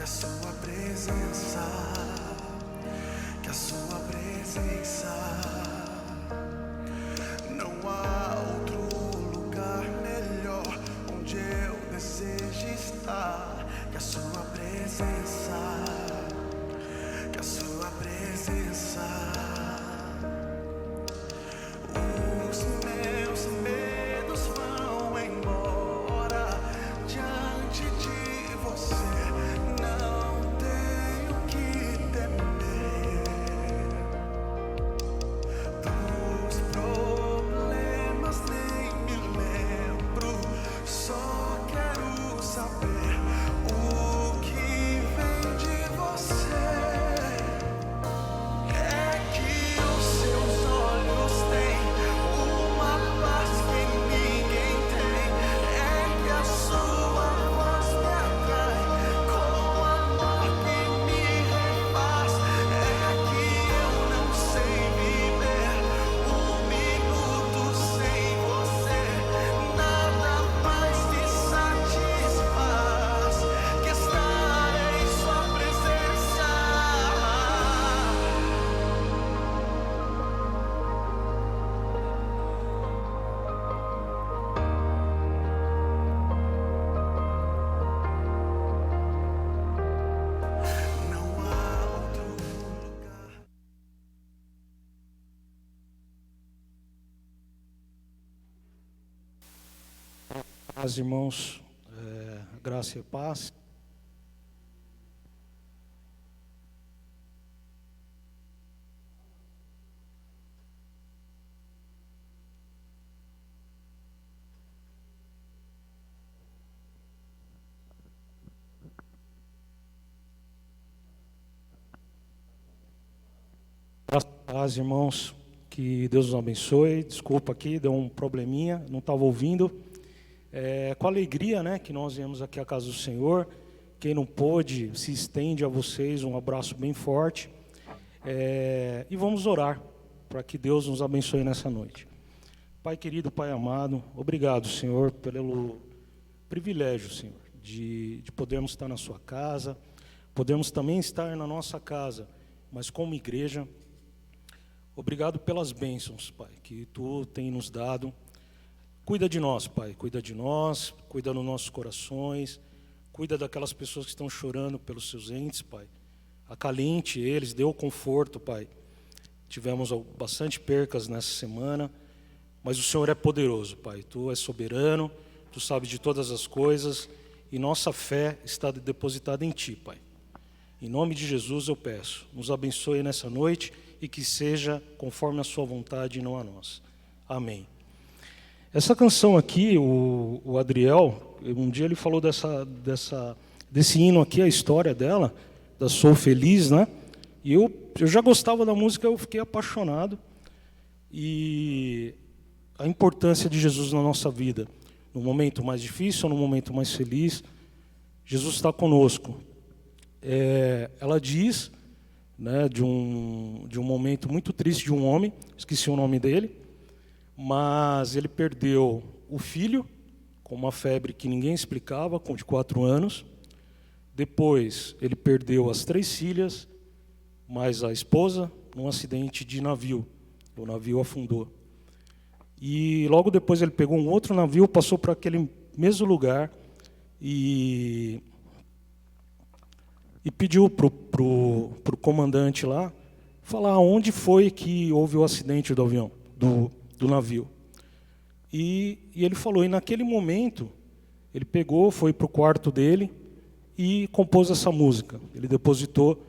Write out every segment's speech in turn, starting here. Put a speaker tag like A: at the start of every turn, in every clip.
A: sua presença, que a sua presença, não há outro lugar melhor onde eu desejo estar, que a sua presença, que a sua presença. Os meus medos vão embora diante de você. Não tenho que temer dos problemas, nem me lembro. Só quero saber o que vem de você. É que os seus olhos têm uma paz que ninguém tem. É que a sua voz me atrai com amor que me refaz. É que eu não sei viver um minuto sem você. Nada mais te satisfaz que estar em sua presença. Não há outro lugar.
B: Paz, irmãos, graça e paz. Graça e paz, irmãos, que Deus nos abençoe. Desculpa aqui, deu um probleminha, não estava ouvindo. Com alegria, né, que nós viemos aqui à casa do Senhor. Quem não pôde, se estende a vocês um abraço bem forte. E vamos orar para que Deus nos abençoe nessa noite. Pai querido, Pai amado, obrigado, Senhor, pelo privilégio, Senhor, de podermos estar na sua casa, podemos também estar na nossa casa, mas como igreja. Obrigado pelas bênçãos, Pai, que Tu tem nos dado. Cuida de nós, Pai, cuida de nós, cuida dos nossos corações, cuida daquelas pessoas que estão chorando pelos seus entes, Pai. Acalente eles, dê o conforto, Pai. Tivemos bastante percas nessa semana, mas o Senhor é poderoso, Pai. Tu és soberano, Tu sabes de todas as coisas e nossa fé está depositada em Ti, Pai. Em nome de Jesus eu peço, nos abençoe nessa noite e que seja conforme a Sua vontade e não a nossa. Amém. Essa canção aqui, o Adriel, um dia ele falou desse hino aqui, a história dela, da Sou Feliz, né? E eu já gostava da música, eu fiquei apaixonado. E a importância de Jesus na nossa vida, no momento mais difícil ou no momento mais feliz, Jesus está conosco. Ela diz, né, de um momento muito triste de um homem, esqueci o nome dele, mas ele perdeu o filho com uma febre que ninguém explicava, de 4 anos. Depois ele perdeu as 3 filhas, mais a esposa, num acidente de navio. O navio afundou. E logo depois ele pegou um outro navio, passou para aquele mesmo lugar e pediu para o comandante lá falar onde foi que houve o acidente do avião, do navio. E ele falou, e naquele momento, ele pegou, foi para o quarto dele e compôs essa música. Ele depositou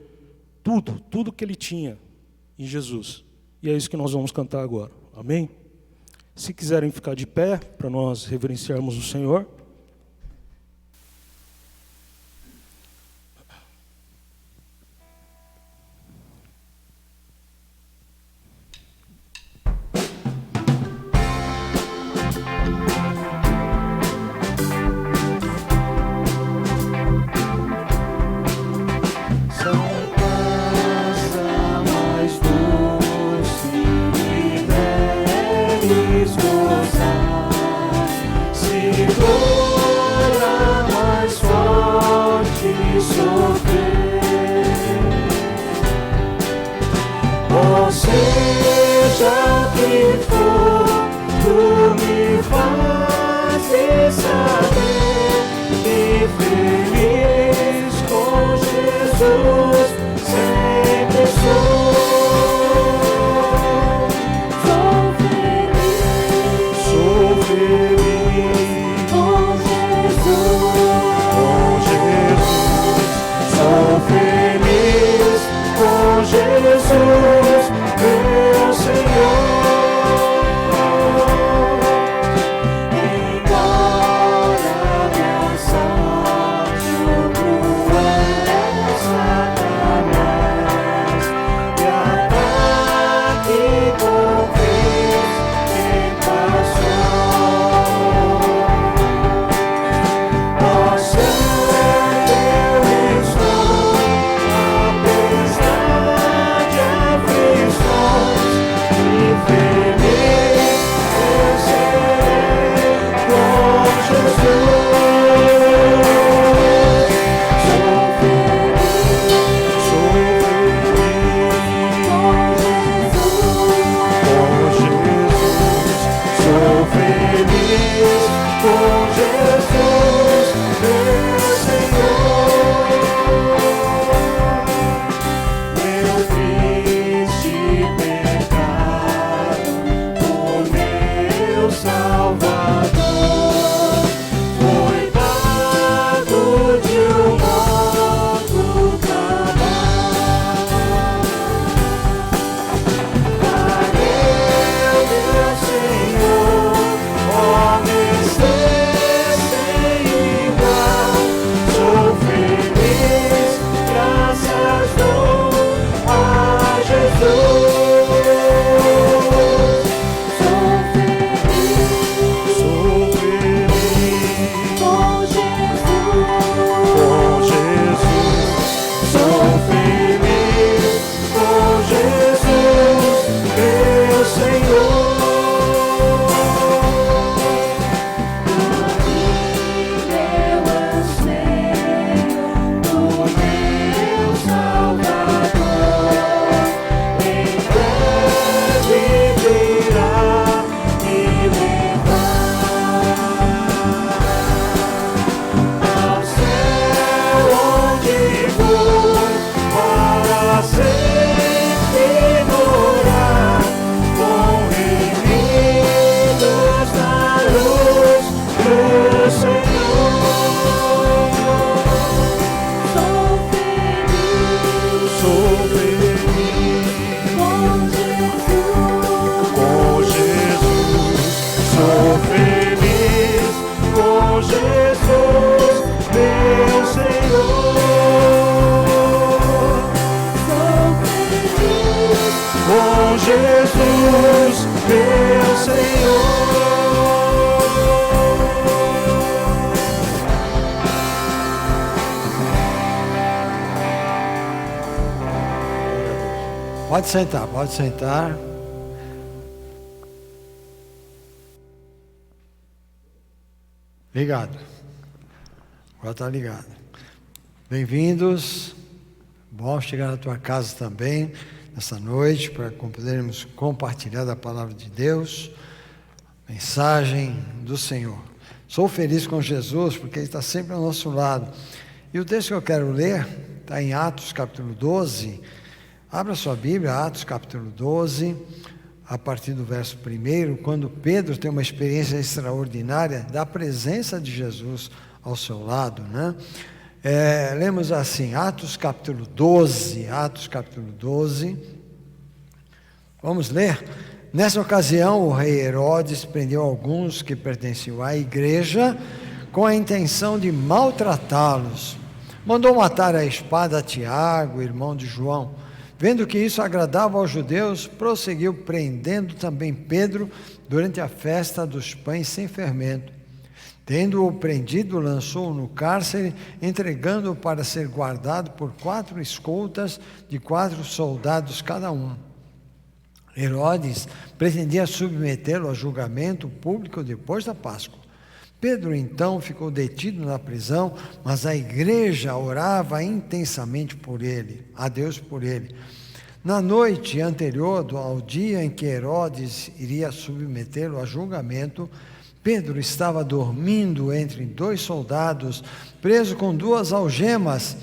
B: tudo que ele tinha em Jesus. E é isso que nós vamos cantar agora. Amém? Se quiserem ficar de pé, para nós reverenciarmos o Senhor.
A: Segura mais forte, sofrer. for, tu me fazes saber que feliz com Jesus sempre sou. Sou feliz com Jesus. Sou feliz com Jesus, meu Senhor. Embora me assalte o cruel Satanás, me ataque com vez tentação. Ó céu, eu estou, apesar de aflições, e feliz eu serei com Jesus. Sou feliz com Jesus. Sou feliz com Jesus, meu Senhor. Meu triste pecado, o meu Salvador, foi pago de um modo cabal. Valeu, meu Senhor, homem sem igual. Sou feliz, graças dou a Jesus. Sou feliz com Jesus. Sou feliz com Jesus, meu Senhor. Meu anseio, o meu Salvador, em breve virá me levar ao céu onde vou para sempre morar, com remidos na luz do Senhor. Sou feliz com Jesus. Sou feliz com Jesus, meu Senhor. Sou feliz com Jesus, meu Senhor.
C: Pode sentar, pode sentar. Ligado. Agora está ligado. Bem-vindos. Bom chegar na tua casa também, nessa noite, para podermos compartilhar da palavra de Deus, mensagem do Senhor. Sou feliz com Jesus, porque Ele está sempre ao nosso lado. E o texto que eu quero ler está em Atos capítulo 12. Abra sua Bíblia, Atos capítulo 12, a partir do verso 1, quando Pedro tem uma experiência extraordinária da presença de Jesus ao seu lado, né? Lemos assim, Atos capítulo 12, vamos ler? Nessa ocasião, o rei Herodes prendeu alguns que pertenciam à igreja com a intenção de maltratá-los. Mandou matar à espada Tiago, irmão de João. Vendo que isso agradava aos judeus, prosseguiu prendendo também Pedro durante a festa dos pães sem fermento. Tendo-o prendido, lançou-o no cárcere, entregando-o para ser guardado por 4 escoltas de 4 soldados cada um. Herodes pretendia submetê-lo a julgamento público depois da Páscoa. Pedro então ficou detido na prisão, mas a igreja orava intensamente por ele, a Deus por ele. Na noite anterior ao dia em que Herodes iria submetê-lo a julgamento, Pedro estava dormindo entre 2 soldados, preso com 2 algemas,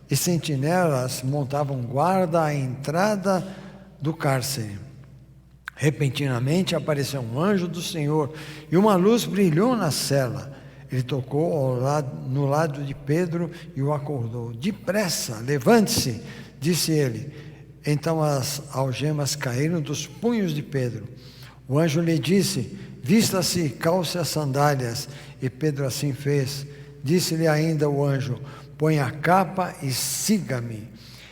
C: e sentinelas montavam guarda à entrada do cárcere. Repentinamente apareceu um anjo do Senhor e uma luz brilhou na cela. Ele tocou no lado de Pedro e o acordou. Depressa, levante-se, disse ele. Então as algemas caíram dos punhos de Pedro. O anjo lhe disse: vista-se e calce as sandálias. E Pedro assim fez. Disse-lhe ainda o anjo: põe a capa e siga-me.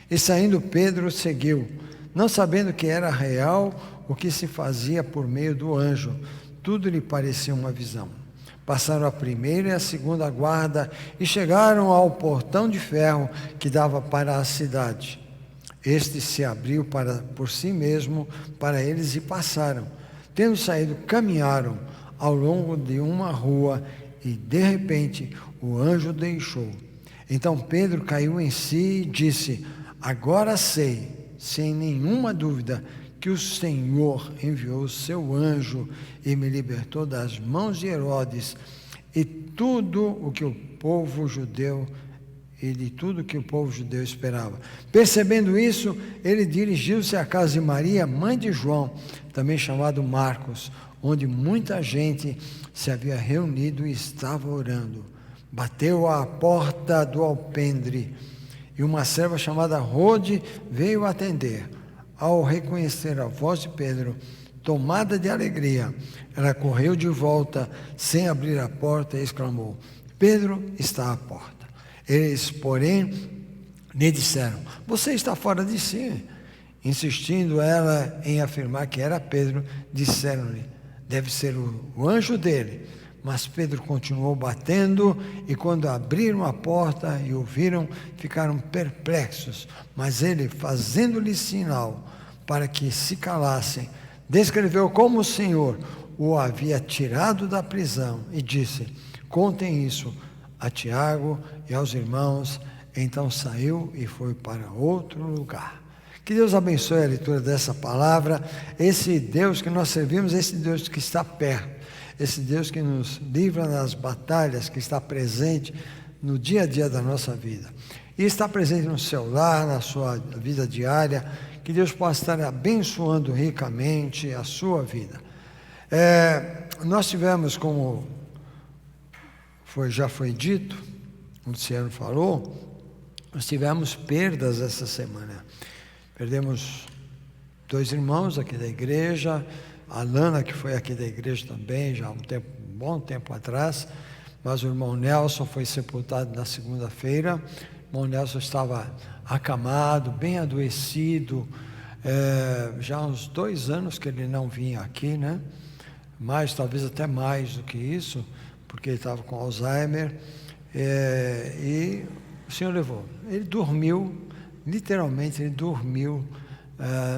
C: E saindo Pedro seguiu, não sabendo que era real o que se fazia por meio do anjo. Tudo lhe parecia uma visão. Passaram a primeira e a segunda guarda e chegaram ao portão de ferro que dava para a cidade. Este se abriu por si mesmo para eles e passaram. Tendo saído, caminharam ao longo de uma rua e, de repente, o anjo deixou. Então Pedro caiu em si e disse: agora sei, sem nenhuma dúvida, que o Senhor enviou o seu anjo e me libertou das mãos de Herodes e de tudo o que o povo judeu esperava. Percebendo isso, ele dirigiu-se à casa de Maria, mãe de João, também chamado Marcos, onde muita gente se havia reunido e estava orando. Bateu à porta do alpendre e uma serva chamada Rode veio atender. Ao reconhecer a voz de Pedro, tomada de alegria, ela correu de volta sem abrir a porta e exclamou: Pedro está à porta. Eles, porém, lhe disseram: você está fora de si. Insistindo ela em afirmar que era Pedro, disseram-lhe: deve ser o anjo dele. Mas Pedro continuou batendo, e quando abriram a porta e o viram, ficaram perplexos. Mas ele, fazendo-lhe sinal para que se calassem, descreveu como o Senhor o havia tirado da prisão e disse: contem isso a Tiago e aos irmãos. Então saiu e foi para outro lugar. Que Deus abençoe a leitura dessa palavra. Esse Deus que nós servimos, esse Deus que está perto, esse Deus que nos livra nas batalhas, que está presente no dia a dia da nossa vida. E está presente no seu lar, na sua vida diária. Que Deus possa estar abençoando ricamente a sua vida. Nós tivemos, como já foi dito, o Luciano falou, nós tivemos perdas essa semana. Perdemos 2 irmãos aqui da igreja, a Lana, que foi aqui da igreja também, já há um bom tempo atrás, mas o irmão Nelson foi sepultado na segunda-feira. O irmão Nelson estava acamado, bem adoecido, já há uns 2 anos que ele não vinha aqui, né? Talvez até mais do que isso, porque ele estava com Alzheimer, e o Senhor levou. Ele dormiu, literalmente ele dormiu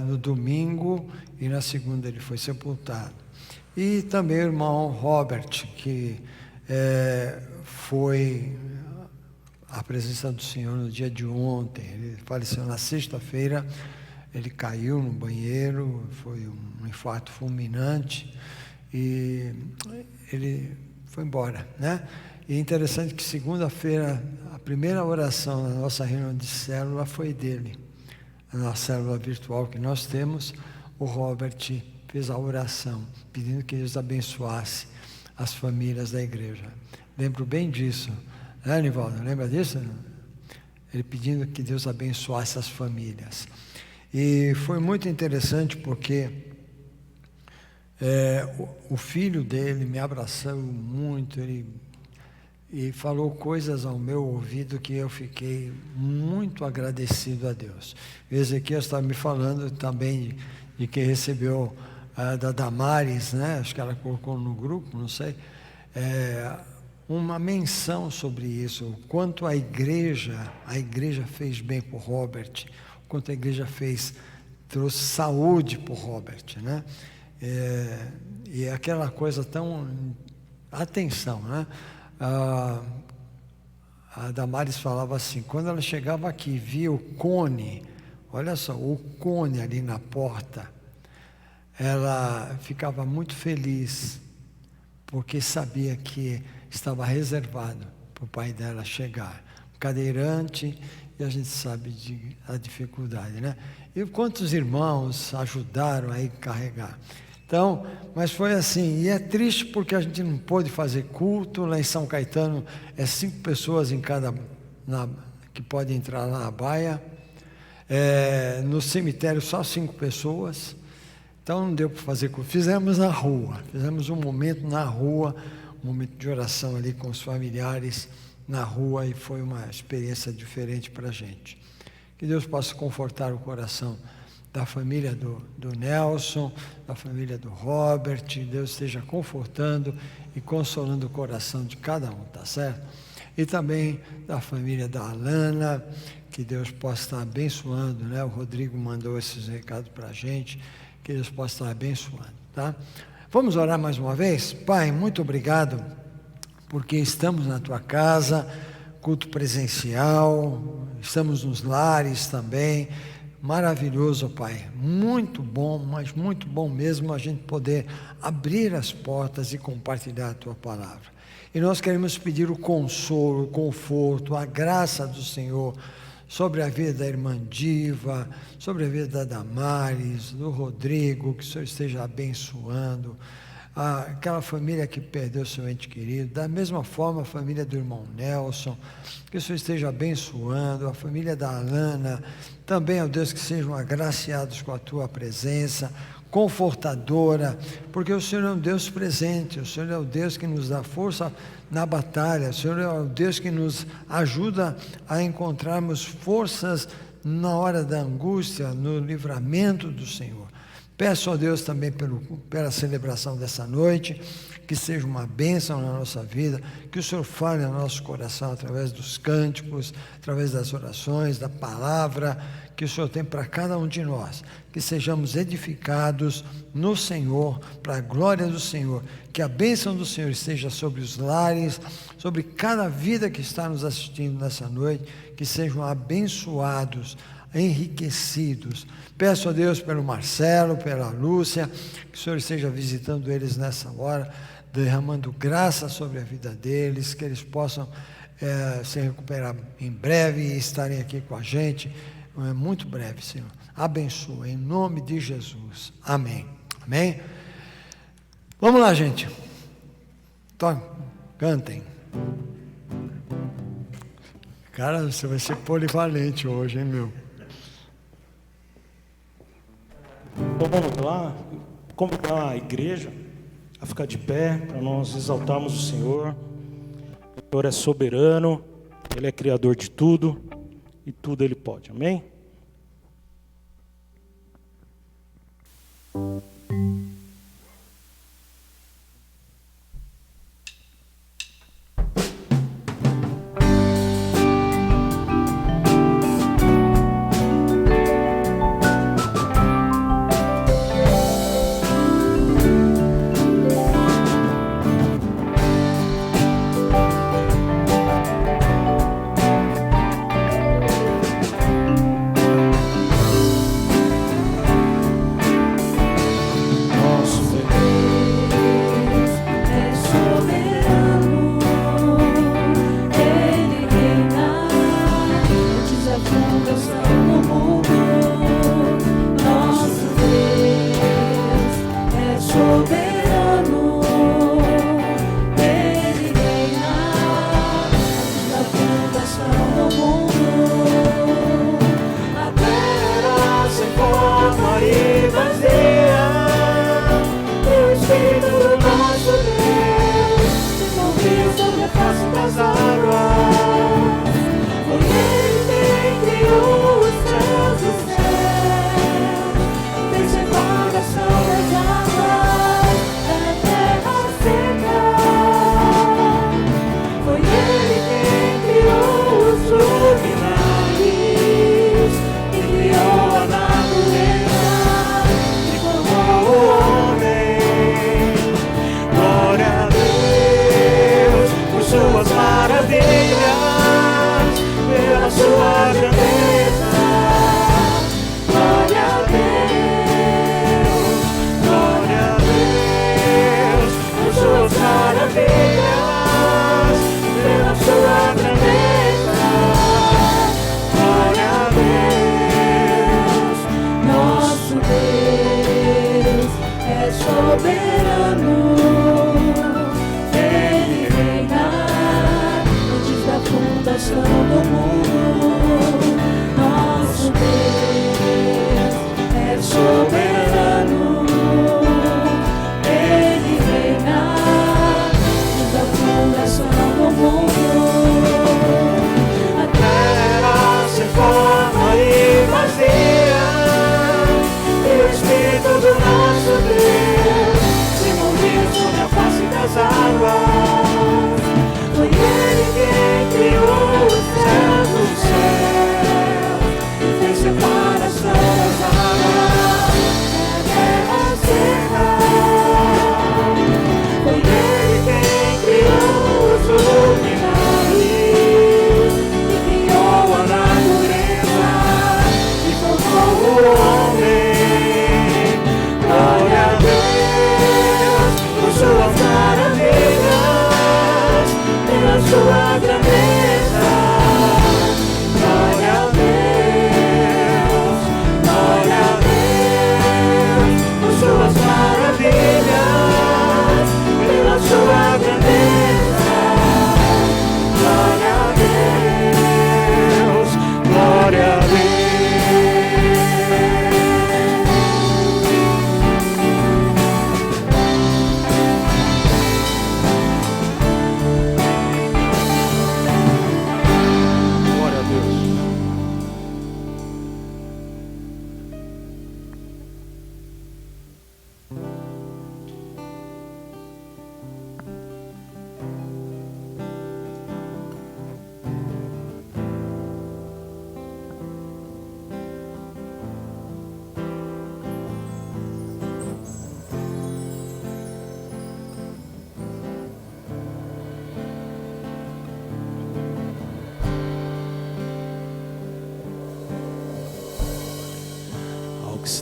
C: no domingo, e na segunda ele foi sepultado. E também o irmão Robert, que foi à presença do Senhor no dia de ontem. Ele faleceu na sexta-feira, ele caiu no banheiro, foi um infarto fulminante, e ele foi embora, né? E é interessante que segunda-feira, a primeira oração na nossa reunião de célula foi dele. Na célula virtual que nós temos, o Robert fez a oração, pedindo que Deus abençoasse as famílias da igreja. Lembro bem disso, né, Nivaldo? Lembra disso? Ele pedindo que Deus abençoasse as famílias. E foi muito interessante porque o filho dele me abraçou muito, e falou coisas ao meu ouvido que eu fiquei muito agradecido a Deus. O Ezequiel estava me falando também de que recebeu da Damares, né? Acho que ela colocou no grupo, não sei, uma menção sobre isso, o quanto a igreja fez bem por Robert, o quanto a igreja trouxe saúde por Robert, né? E aquela coisa tão... Atenção, né? A Damares falava assim, quando ela chegava aqui, via o cone olha só, o cone ali na porta, ela ficava muito feliz, porque sabia que estava reservado para o pai dela chegar. Cadeirante, e a gente sabe a dificuldade, né? E quantos irmãos ajudaram a carregar. Então, mas foi assim, e é triste porque a gente não pôde fazer culto. Lá em São Caetano é 5 pessoas em cada, que podem entrar lá na baia. No cemitério só 5 pessoas, então não deu para fazer culto. Fizemos na rua, fizemos um momento na rua, um momento de oração ali com os familiares na rua, e foi uma experiência diferente para a gente. Que Deus possa confortar o coração da família do Nelson, da família do Robert. Deus esteja confortando e consolando o coração de cada um, tá certo? E também da família da Alana, que Deus possa estar abençoando, né? O Rodrigo mandou esses recados para a gente, que Deus possa estar abençoando, tá? Vamos orar mais uma vez? Pai, muito obrigado, porque estamos na Tua casa, culto presencial, estamos nos lares também. Maravilhoso, Pai, muito bom, mas muito bom mesmo a gente poder abrir as portas e compartilhar a Tua palavra. E nós queremos pedir o consolo, o conforto, a graça do Senhor sobre a vida da irmã Diva, sobre a vida da Damares, do Rodrigo, que o Senhor esteja abençoando, aquela família que perdeu seu ente querido, da mesma forma a família do irmão Nelson, que o Senhor esteja abençoando, a família da Alana, também, ó Deus, que sejam agraciados com a Tua presença, confortadora, porque o Senhor é um Deus presente, o Senhor é o Deus que nos dá força na batalha, o Senhor é o Deus que nos ajuda a encontrarmos forças na hora da angústia, no livramento do Senhor. Peço a Deus também pela celebração dessa noite, que seja uma bênção na nossa vida, que o Senhor fale no nosso coração através dos cânticos, através das orações, da palavra que o Senhor tem para cada um de nós, que sejamos edificados no Senhor, para a glória do Senhor, que a bênção do Senhor esteja sobre os lares, sobre cada vida que está nos assistindo nessa noite, que sejam abençoados, enriquecidos. Peço a Deus pelo Marcelo, pela Lúcia, que o Senhor esteja visitando eles nessa hora, derramando graça sobre a vida deles, que eles possam se recuperar em breve e estarem aqui com a gente, muito breve, Senhor. Abençoa, em nome de Jesus. Amém. Amém. Vamos lá, gente. Cantem. Cara, você vai ser polivalente hoje, hein, meu?
B: Então vamos lá, convidar a igreja a ficar de pé, para nós exaltarmos o Senhor. O Senhor é soberano, Ele é criador de tudo, e tudo Ele pode, amém?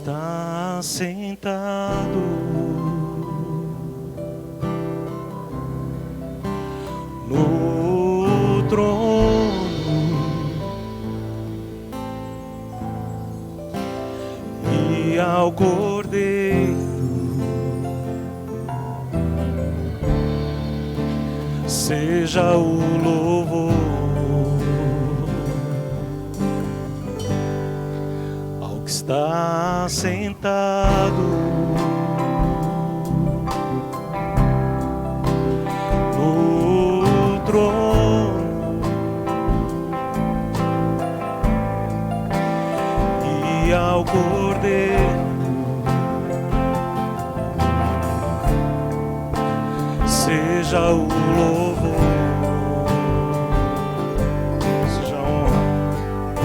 B: está sentado no trono e ao Cordeiro seja o louvor. Ao que está sentado no trono e ao Cordeiro seja o louvor. Seja a honra,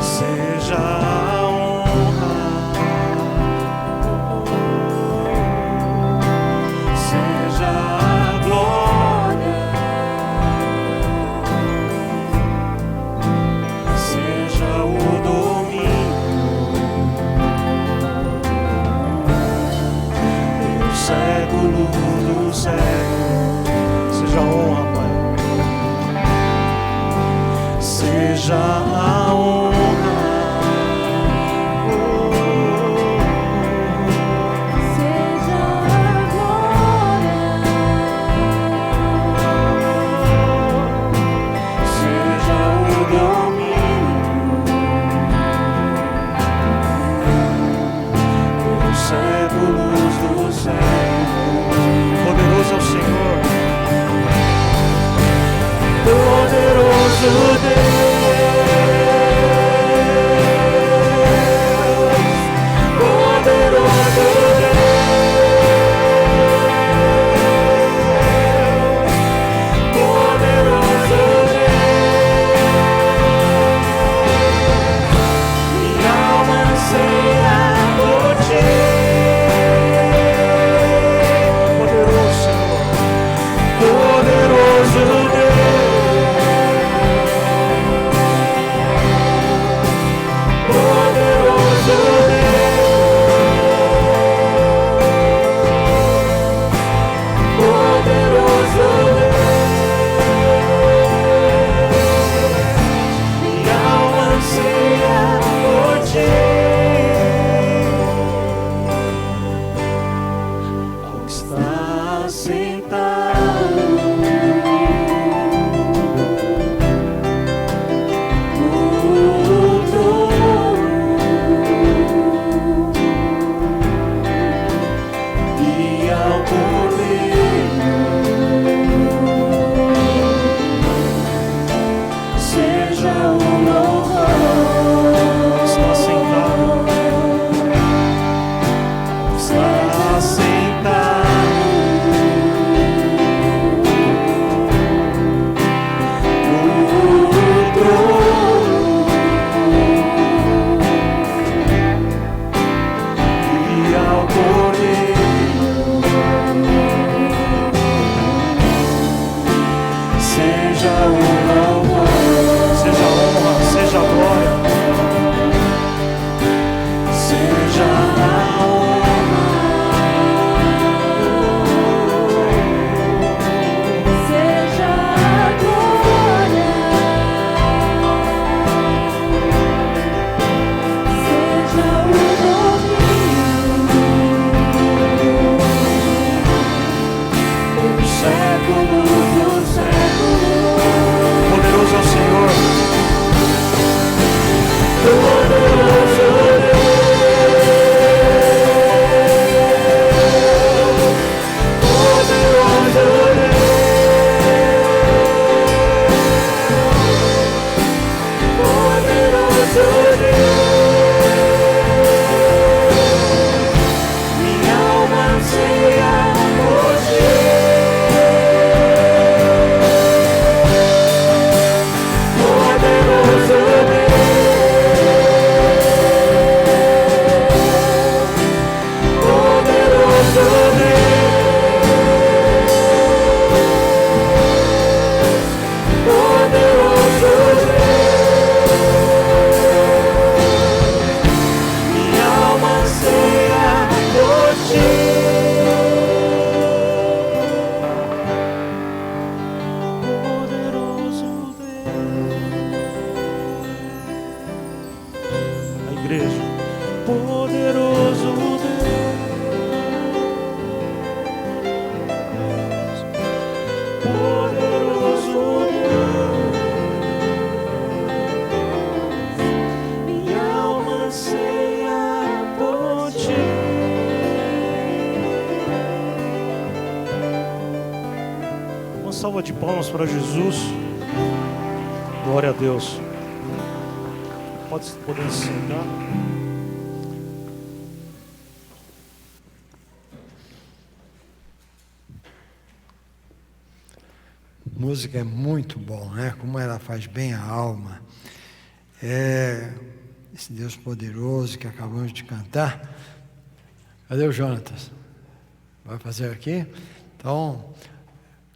B: seja a honra, seja a glória, seja o domínio pelos séculos dos séculos. Seja a honra, Pai. Seja a honra,
D: seja a glória,
B: seja o domínio pelos séculos dos séculos. Poderoso é o Senhor, poderoso Deus. Está sentado salva de palmas para Jesus. Glória a Deus. Podem se sentar.
C: Música é muito bom, né? Como ela faz bem a alma. Esse Deus poderoso que acabamos de cantar. Cadê o Jonatas? Vai fazer aqui? Então,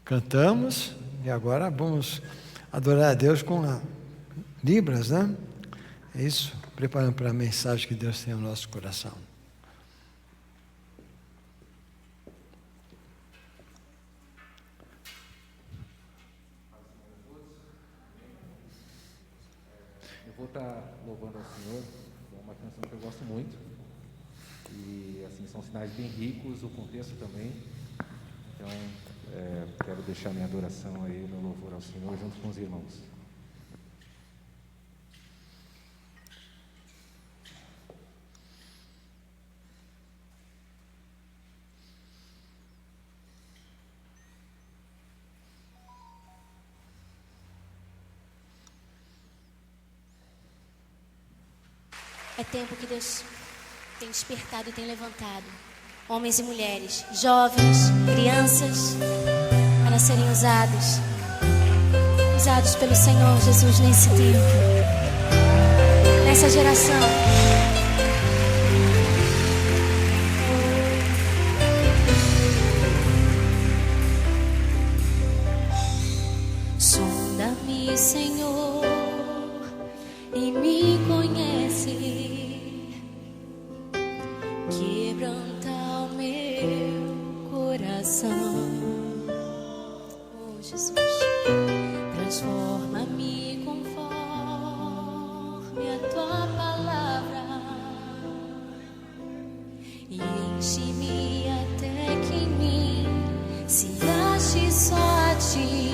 C: cantamos e agora vamos adorar a Deus com Libras, né? É isso, preparando para a mensagem que Deus tem no nosso coração.
E: Eu vou estar louvando ao Senhor, é uma canção que eu gosto muito. E assim, são sinais bem ricos, o contexto também. Então, quero deixar minha adoração aí no louvor ao Senhor junto com os irmãos.
F: É tempo que Deus tem despertado e tem levantado homens e mulheres, jovens, crianças, para serem usados pelo Senhor Jesus nesse tempo, nessa geração. Sonda-me, Senhor, e me conhece. Quebranta o meu coração. Oh, Jesus, transforma-me conforme a tua palavra e enche-me até que em mim se ache só a ti.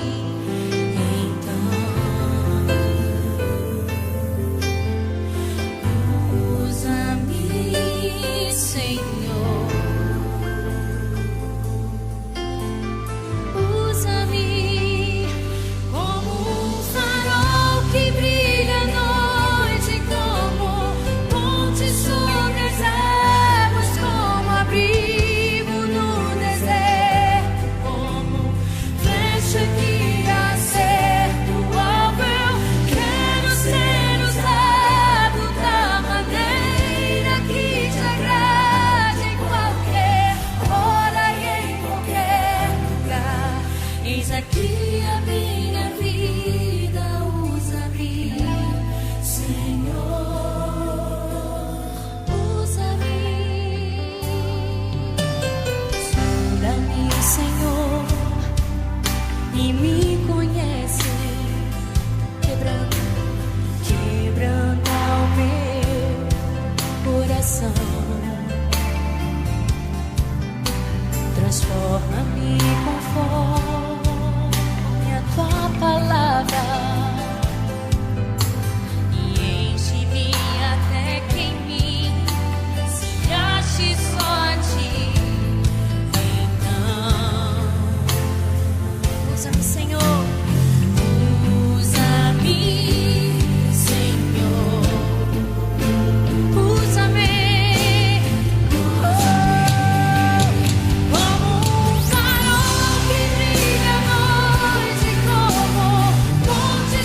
F: Transforma-me conforme a tua palavra e enche-me até que em mim se ache só a ti. Então, usa-me, Senhor, usa-me, Senhor, usa-me. Como um farol que brilha à noite, como ponte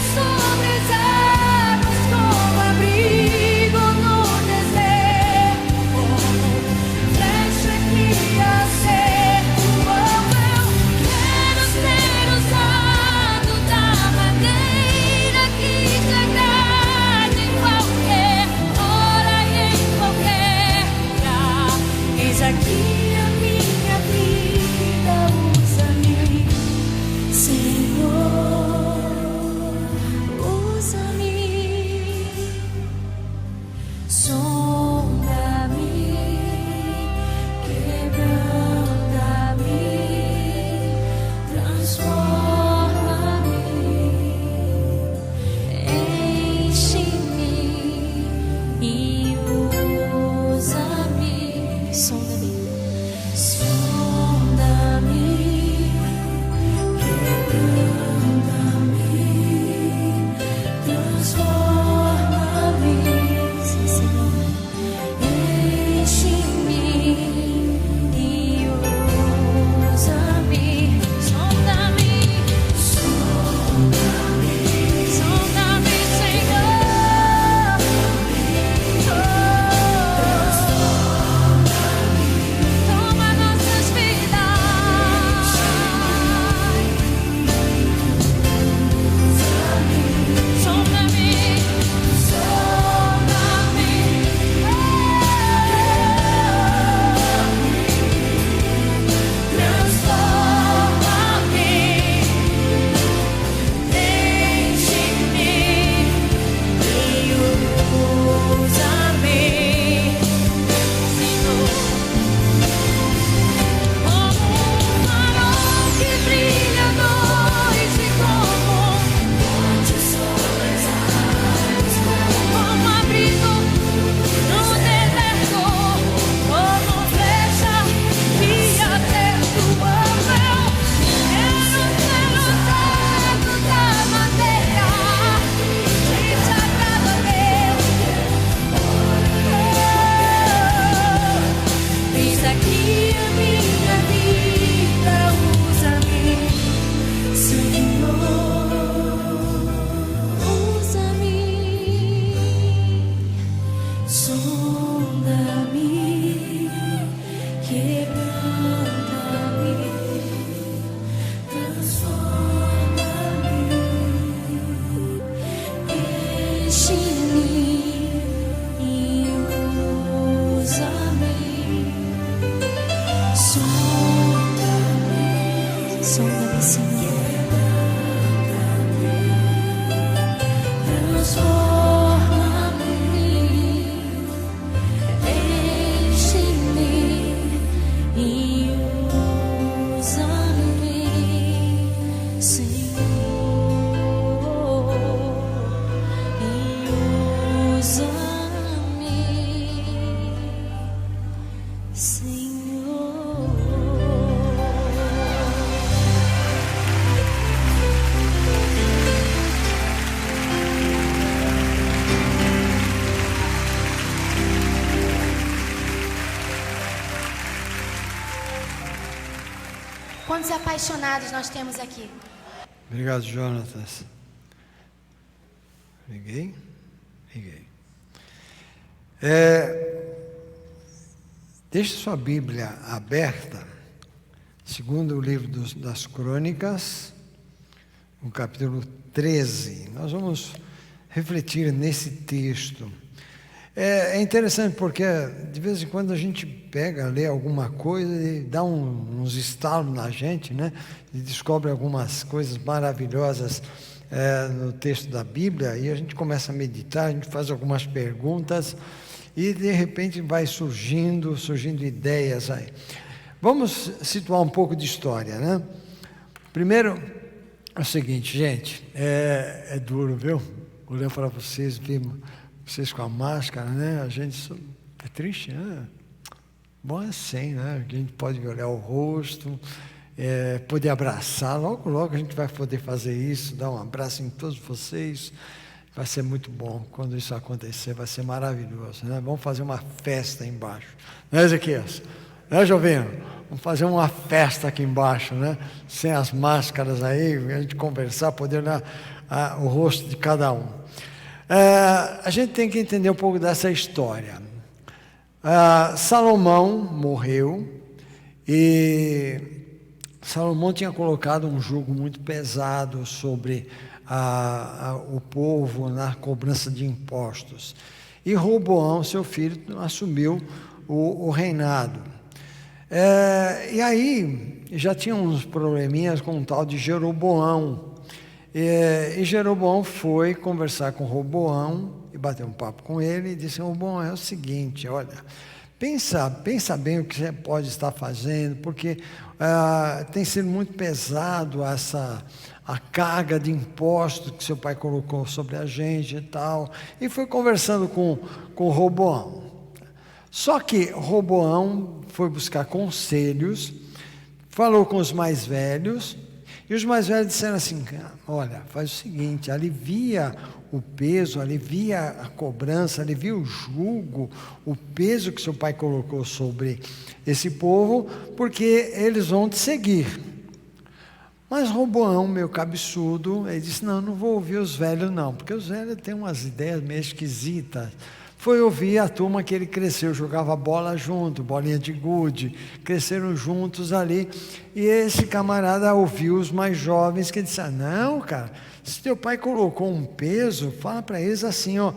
F: Sonda-me, Senhor. Transforma-me, enche-me e usa-me, Senhor, e usa-me, Senhor. Quantos apaixonados nós temos aqui?
C: Obrigado, Jonatas. Liguei? Liguei. Deixe sua Bíblia aberta, segundo o livro das Crônicas, no capítulo 13. Nós vamos refletir nesse texto. É interessante porque de vez em quando a gente pega, lê alguma coisa e dá uns estalos na gente, né? E descobre algumas coisas maravilhosas no texto da Bíblia, e a gente começa a meditar, a gente faz algumas perguntas e de repente vai surgindo ideias aí. Vamos situar um pouco de história, né? Primeiro, é o seguinte, gente, é duro, viu? Olhando para vocês, vocês com a máscara, né? A gente é triste, né? Bom é assim, né? A gente pode olhar o rosto, poder abraçar. Logo, logo a gente vai poder fazer isso, dar um abraço em todos vocês. Vai ser muito bom quando isso acontecer, vai ser maravilhoso, né? Vamos fazer uma festa aí embaixo. Né, Ezequias? Né, Jovinho? Vamos fazer uma festa aqui embaixo, né? Sem as máscaras aí, a gente conversar, poder olhar o rosto de cada um. A gente tem que entender um pouco dessa história. Salomão morreu e Salomão tinha colocado um jugo muito pesado sobre o povo na cobrança de impostos. E Roboão, seu filho, assumiu o reinado. E aí já tinha uns probleminhas com o tal de Jeroboão. E Jeroboão foi conversar com Roboão e bateu um papo com ele e disse: Roboão, é o seguinte, olha, pensa bem o que você pode estar fazendo, porque tem sido muito pesado a carga de impostos que seu pai colocou sobre a gente e tal. E foi conversando com Roboão. Só que Roboão foi buscar conselhos, falou com os mais velhos, e os mais velhos disseram assim: olha, faz o seguinte, alivia o peso, alivia a cobrança, alivia o jugo, o peso que seu pai colocou sobre esse povo, porque eles vão te seguir. Mas Roboão, meu cabeçudo, ele disse: não vou ouvir os velhos não, porque os velhos têm umas ideias meio esquisitas. Foi ouvir a turma que ele cresceu, jogava bola junto, bolinha de gude, cresceram juntos ali. E esse camarada ouviu os mais jovens que disseram: não, cara, se teu pai colocou um peso, fala para eles assim, ó,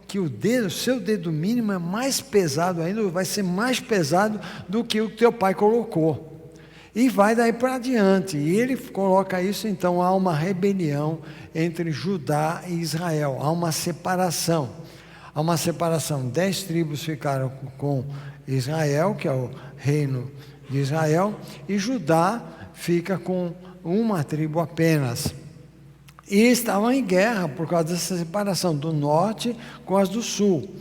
C: que o seu dedo mínimo é mais pesado ainda, vai ser mais pesado do que o que teu pai colocou. E vai daí para adiante. E ele coloca isso, então há uma rebelião entre Judá e Israel, há uma separação. Há uma separação, 10 tribos ficaram com Israel, que é o reino de Israel, e Judá fica com uma tribo apenas. E estavam em guerra por causa dessa separação do norte com as do sul,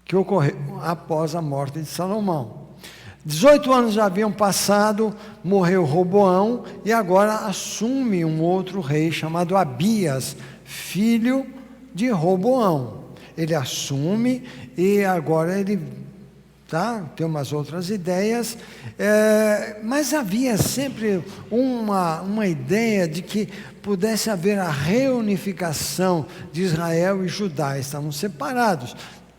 C: que ocorreu após a morte de Salomão. 18 anos já haviam passado, morreu Roboão, e agora assume um outro rei chamado Abias, filho de Roboão. Ele assume e agora ele tem umas outras ideias, mas havia sempre uma ideia de que pudesse haver a reunificação de Israel e Judá. Estavam separados.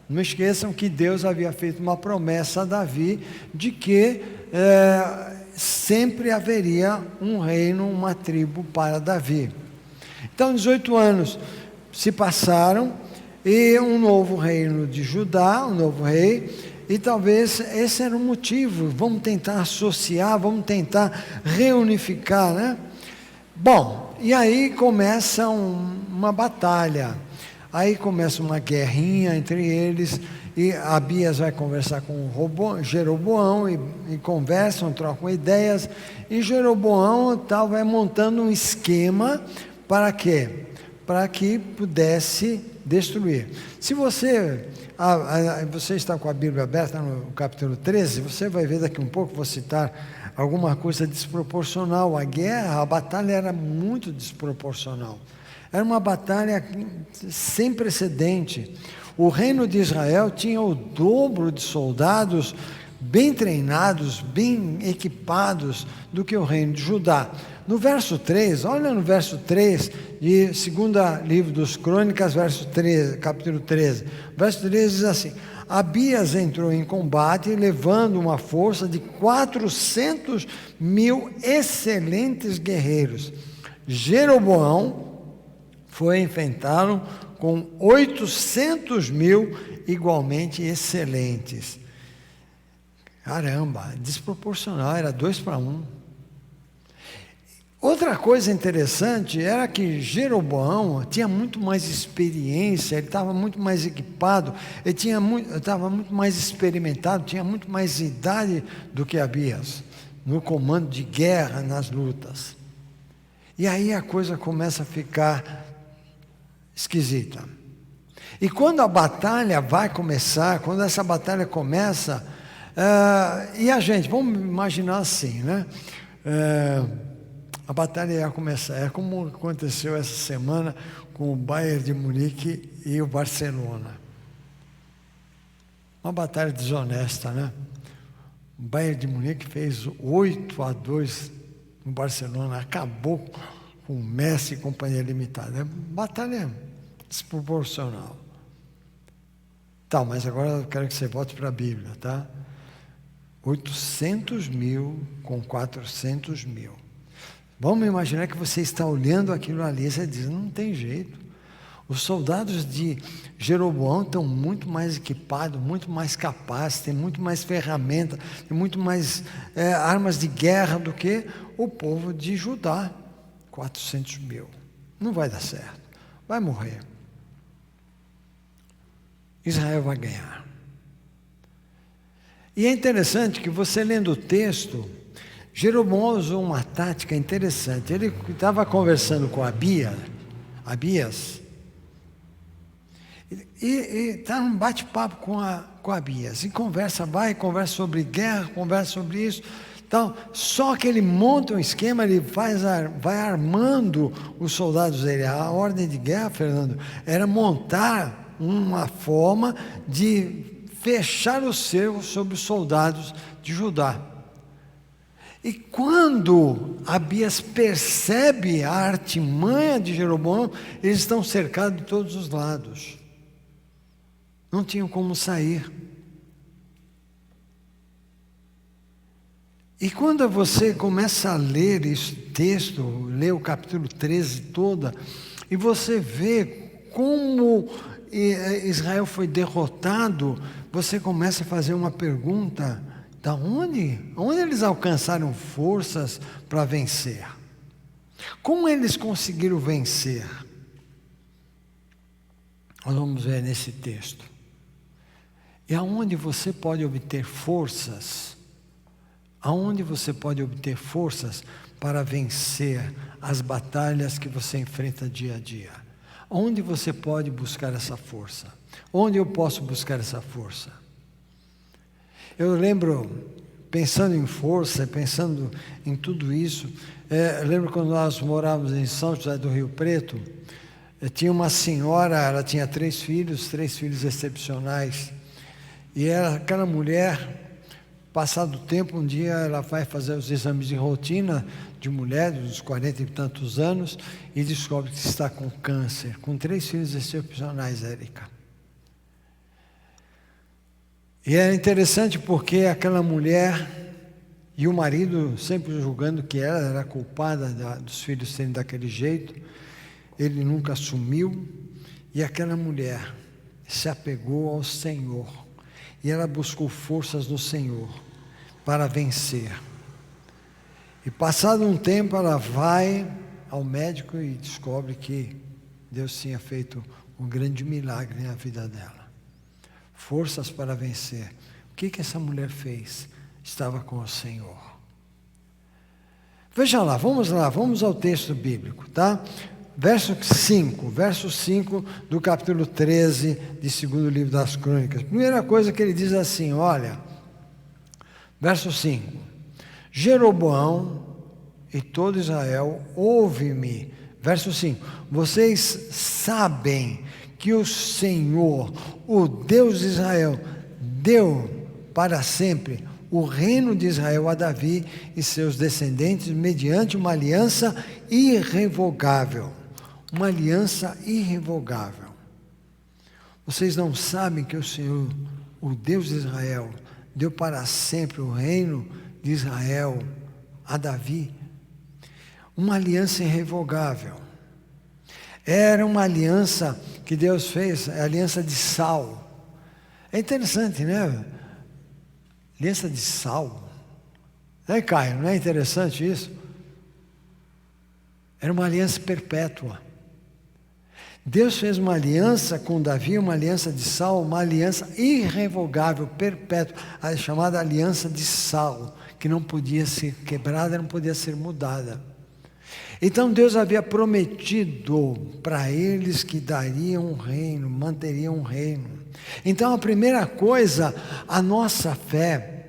C: Não esqueçam que Deus havia feito uma promessa a Davi de que sempre haveria um reino, uma tribo para Davi. Então 18 anos se passaram, e um novo reino de Judá, um novo rei, E talvez esse era o motivo. Vamos tentar associar, vamos tentar reunificar, né? Bom, e aí começa uma batalha. Aí começa uma guerrinha entre eles. E Abias vai conversar com Jeroboão e conversam, trocam ideias. E Jeroboão vai montando um esquema para quê? Para que pudesse destruir. Se você está com a Bíblia aberta no capítulo 13, você vai ver daqui um pouco, vou citar alguma coisa desproporcional. A guerra, a batalha era muito desproporcional. Era uma batalha sem precedente. O reino de Israel tinha o dobro de soldados bem treinados, bem equipados do que o reino de Judá. No verso 3, olha no verso 3 de 2º livro dos Crônicas, capítulo 13. Verso 13 diz assim: Abias entrou em combate levando uma força de 400.000 excelentes guerreiros. Jeroboão foi enfrentá-lo com 800.000 igualmente excelentes. Caramba, desproporcional, era 2-1. Outra coisa interessante era que Jeroboão tinha muito mais experiência, ele estava muito mais equipado, ele estava muito mais experimentado, tinha muito mais idade do que Abias, no comando de guerra, nas lutas. E aí a coisa começa a ficar esquisita. E quando a batalha vai começar, quando essa batalha começa, e a gente, vamos imaginar assim, né? A batalha ia começar, é como aconteceu essa semana com o Bayern de Munique e o Barcelona. Uma batalha desonesta, né? O Bayern de Munique fez 8-2 no Barcelona, acabou com o Messi e companhia limitada. Batalha desproporcional. Tá, mas agora eu quero que você volte para a Bíblia, tá? 800.000 com 400.000. Vamos imaginar que você está olhando aquilo ali e você diz, não tem jeito. Os soldados de Jeroboão estão muito mais equipados, muito mais capazes, têm muito mais ferramentas, têm muito mais armas de guerra do que o povo de Judá. 400.000. Não vai dar certo. Vai morrer. Israel vai ganhar. E é interessante que você lendo o texto, Jeroboão usou uma tática interessante. Ele estava conversando com Abias, e está num bate-papo com Abias. E conversa sobre guerra, conversa sobre isso. Então, só que ele monta um esquema, ele vai armando os soldados dele. A ordem de guerra, Fernando, era montar uma forma de fechar o cerco sobre os soldados de Judá. E quando Abias percebe a artimanha de Jeroboão, eles estão cercados de todos os lados. Não tinham como sair. E quando você começa a ler esse texto, lê o capítulo 13 toda, e você vê como Israel foi derrotado, você começa a fazer uma pergunta: da onde? Onde eles alcançaram forças para vencer? Como eles conseguiram vencer? Nós vamos ver nesse texto. E aonde você pode obter forças? Aonde você pode obter forças para vencer as batalhas que você enfrenta dia a dia? Onde você pode buscar essa força? Onde eu posso buscar essa força? Eu lembro, pensando em força, pensando em tudo isso, lembro quando nós morávamos em São José do Rio Preto, tinha uma senhora, ela tinha 3 filhos excepcionais, e aquela mulher, passado o tempo, um dia ela vai fazer os exames de rotina de mulher, dos 40 e tantos anos, e descobre que está com câncer, com 3 filhos excepcionais, Érica. E é interessante porque aquela mulher e o marido, sempre julgando que ela era culpada dos filhos serem daquele jeito, ele nunca assumiu, e aquela mulher se apegou ao Senhor. E ela buscou forças no Senhor para vencer. E passado um tempo ela vai ao médico e descobre que Deus tinha feito um grande milagre na vida dela. Forças para vencer. O que essa mulher fez? Estava com o Senhor. Veja lá, vamos ao texto bíblico, tá? Verso 5 do capítulo 13 de 2º livro das Crônicas. Primeira coisa que ele diz assim, olha, verso 5: Jeroboão e todo Israel, ouve-me. Verso 5: vocês sabem que o Senhor, o Deus de Israel, deu para sempre o reino de Israel a Davi e seus descendentes mediante uma aliança irrevogável. Uma aliança irrevogável. Vocês não sabem que o Senhor, o Deus de Israel, deu para sempre o reino de Israel a Davi? Uma aliança irrevogável. Era uma aliança que Deus fez, a aliança de sal. É interessante, né? Aliança de sal. Né, Caio? Não é interessante isso? Era uma aliança perpétua. Deus fez uma aliança com Davi, uma aliança de sal, uma aliança irrevogável, perpétua, a chamada aliança de sal, que não podia ser quebrada, não podia ser mudada. Então Deus havia prometido para eles que dariam um reino, manteriam um reino. Então a primeira coisa, a nossa fé.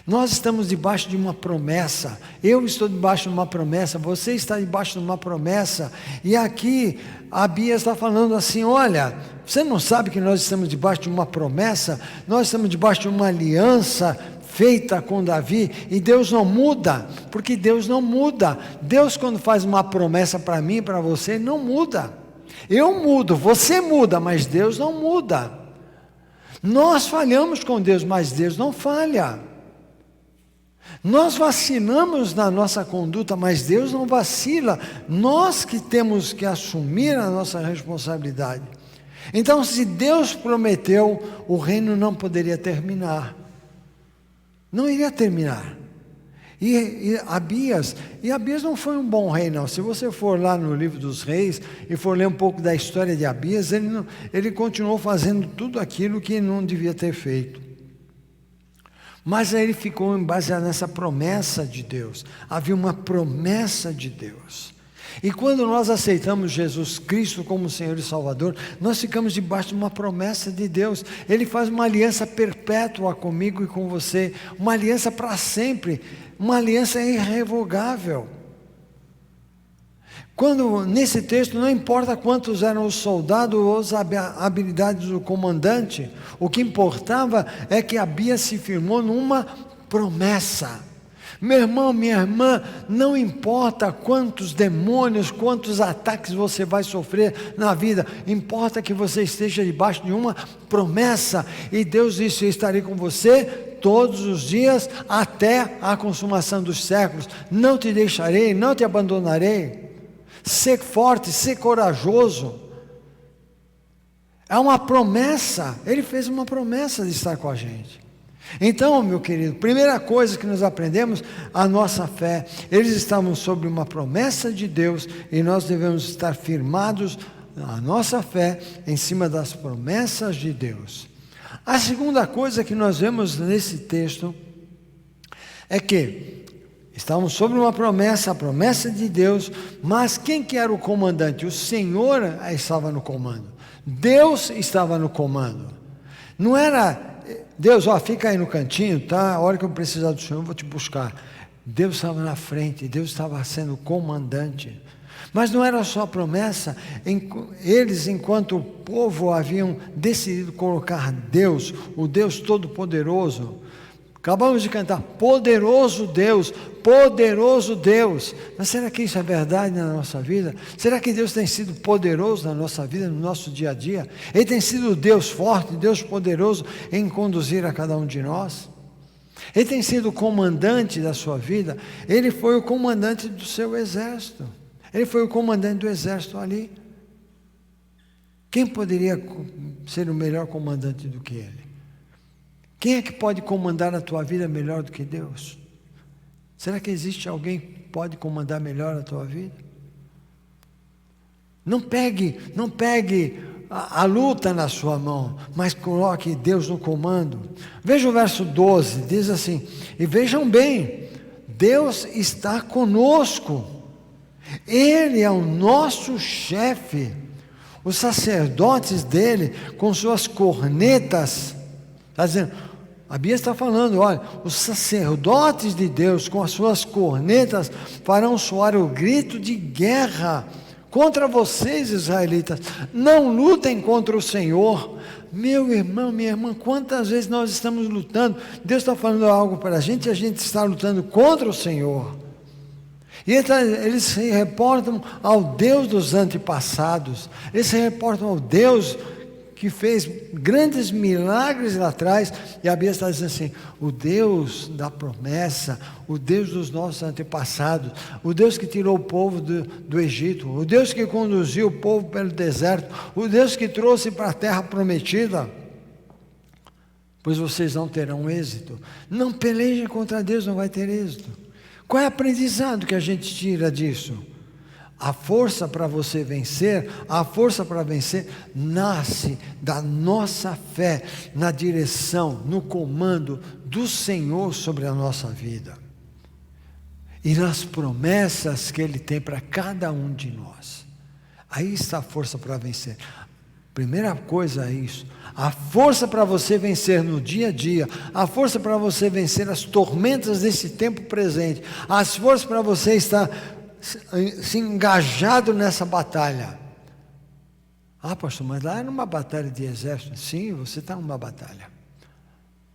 C: Nós estamos debaixo de uma promessa. Eu estou debaixo de uma promessa. Você está debaixo de uma promessa. E aqui Abias está falando assim: olha, você não sabe que nós estamos debaixo de uma promessa? Nós estamos debaixo de uma aliança feita com Davi. E Deus não muda, porque Deus não muda. Deus, quando faz uma promessa para mim e para você, não muda. Eu mudo, você muda, mas Deus não muda. Nós falhamos com Deus, mas Deus não falha. Nós vacilamos na nossa conduta, mas Deus não vacila. Nós que temos que assumir a nossa responsabilidade. Então, se Deus prometeu, o reino não poderia terminar. Não iria terminar. E Abias não foi um bom rei, não. Se você for lá no livro dos reis e for ler um pouco da história de Abias, ele continuou fazendo tudo aquilo que não devia ter feito. Mas aí ele ficou baseado nessa promessa de Deus. Havia uma promessa de Deus. E quando nós aceitamos Jesus Cristo como Senhor e Salvador, nós ficamos debaixo de uma promessa de Deus. Ele faz uma aliança perpétua comigo e com você, uma aliança para sempre, uma aliança irrevogável. Quando nesse texto não importa quantos eram os soldados ou as habilidades do comandante, o que importava é que Abias se firmou numa promessa. Meu irmão, minha irmã, não importa quantos demônios, quantos ataques você vai sofrer na vida, importa que você esteja debaixo de uma promessa. E Deus disse: eu estarei com você todos os dias até a consumação dos séculos. Não te deixarei, não te abandonarei. Ser forte, ser corajoso. É uma promessa. Ele fez uma promessa de estar com a gente. Então, meu querido, primeira coisa que nós aprendemos, a nossa fé. Eles estavam sobre uma promessa de Deus e nós devemos estar firmados na nossa fé em cima das promessas de Deus. A segunda coisa que nós vemos nesse texto é que estavam sobre uma promessa, a promessa de Deus, mas quem que era o comandante? O Senhor estava no comando. Deus estava no comando. Não era Deus, fica aí no cantinho, tá? A hora que eu precisar do Senhor, eu vou te buscar. Deus estava na frente, Deus estava sendo comandante. Mas não era só promessa, eles, enquanto o povo, haviam decidido colocar Deus, o Deus Todo-Poderoso. Acabamos de cantar, poderoso Deus, poderoso Deus. Mas será que isso é verdade na nossa vida? Será que Deus tem sido poderoso na nossa vida, no nosso dia a dia? Ele tem sido Deus forte, Deus poderoso em conduzir a cada um de nós? Ele tem sido o comandante da sua vida? Ele foi o comandante do seu exército. Ele foi o comandante do exército ali. Quem poderia ser o melhor comandante do que Ele? Quem é que pode comandar a tua vida melhor do que Deus? Será que existe alguém que pode comandar melhor a tua vida? Não pegue a luta na sua mão, mas coloque Deus no comando. Veja o verso 12, diz assim: e vejam bem, Deus está conosco, Ele é o nosso chefe. Os sacerdotes dele, com suas cornetas, está dizendo, a Bíblia está falando, olha, os sacerdotes de Deus, com as suas cornetas, farão soar o grito de guerra contra vocês, israelitas. Não lutem contra o Senhor. Meu irmão, minha irmã, quantas vezes nós estamos lutando? Deus está falando algo para a gente está lutando contra o Senhor. E eles se reportam ao Deus dos antepassados, eles se reportam ao Deus que fez grandes milagres lá atrás, e a Bíblia está dizendo assim: o Deus da promessa, o Deus dos nossos antepassados, o Deus que tirou o povo do Egito, o Deus que conduziu o povo pelo deserto, o Deus que trouxe para a terra prometida, pois vocês não terão êxito. Não pelejem contra Deus, não vai ter êxito. Qual é o aprendizado que a gente tira disso? A força para você vencer, a força para vencer nasce da nossa fé na direção, no comando do Senhor sobre a nossa vida. E nas promessas que Ele tem para cada um de nós. Aí está a força para vencer. Primeira coisa é isso. A força para você vencer no dia a dia, a força para você vencer as tormentas desse tempo presente, as forças para você estar se engajado nessa batalha. Ah, pastor, mas lá é numa batalha de exército. Sim, você está numa batalha.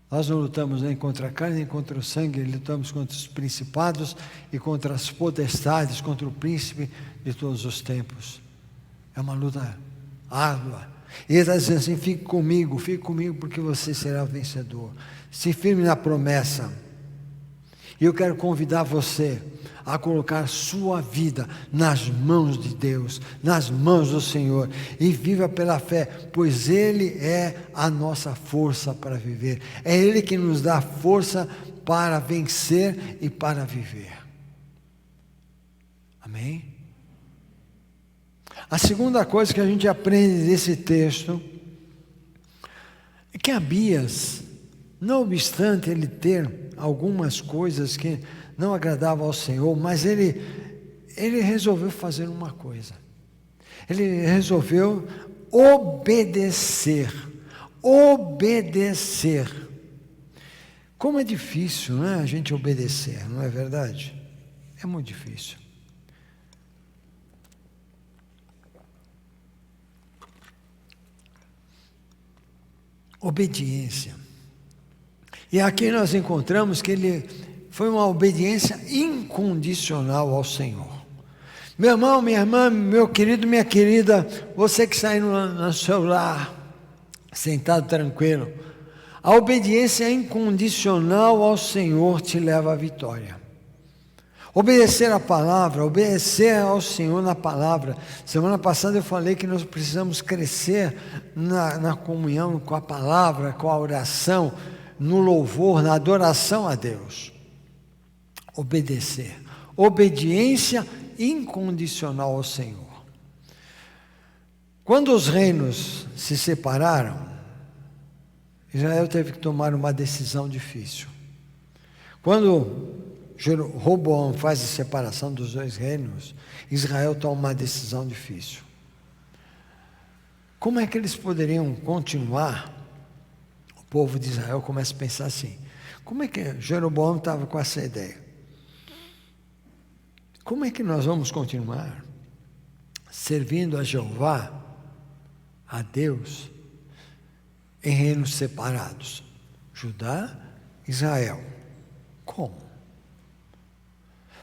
C: Nós não lutamos nem contra a carne, nem contra o sangue, lutamos contra os principados e contra as potestades, contra o príncipe de todos os tempos. É uma luta árdua. E Ele está dizendo assim: fique comigo, porque você será vencedor. Se firme na promessa. E eu quero convidar você a colocar sua vida nas mãos de Deus, nas mãos do Senhor, e viva pela fé, pois Ele é a nossa força para viver. É Ele que nos dá força para vencer e para viver. Amém? A segunda coisa que a gente aprende desse texto é que Abias, não obstante ele ter algumas coisas que não agradavam ao Senhor, mas ele resolveu fazer uma coisa. Ele resolveu obedecer. Obedecer. Como é difícil, não é, a gente obedecer, não é verdade? É muito difícil. Obediência. E aqui nós encontramos que ele foi uma obediência incondicional ao Senhor. Meu irmão, minha irmã, meu querido, minha querida, você que está aí no seu lar, sentado tranquilo, a obediência incondicional ao Senhor te leva à vitória. Obedecer a palavra, obedecer ao Senhor na palavra. Semana passada eu falei que nós precisamos crescer na comunhão com a palavra, com a oração, no louvor, na adoração a Deus. Obedecer. Obediência incondicional ao Senhor. Quando os reinos se separaram, Israel teve que tomar uma decisão difícil. Quando Roboão faz a separação dos dois reinos, Israel toma uma decisão difícil. Como é que eles poderiam continuar? O povo de Israel começa a pensar assim: como é que Jeroboão estava com essa ideia? Como é que nós vamos continuar servindo a Jeová, a Deus, em reinos separados? Judá, Israel. Como?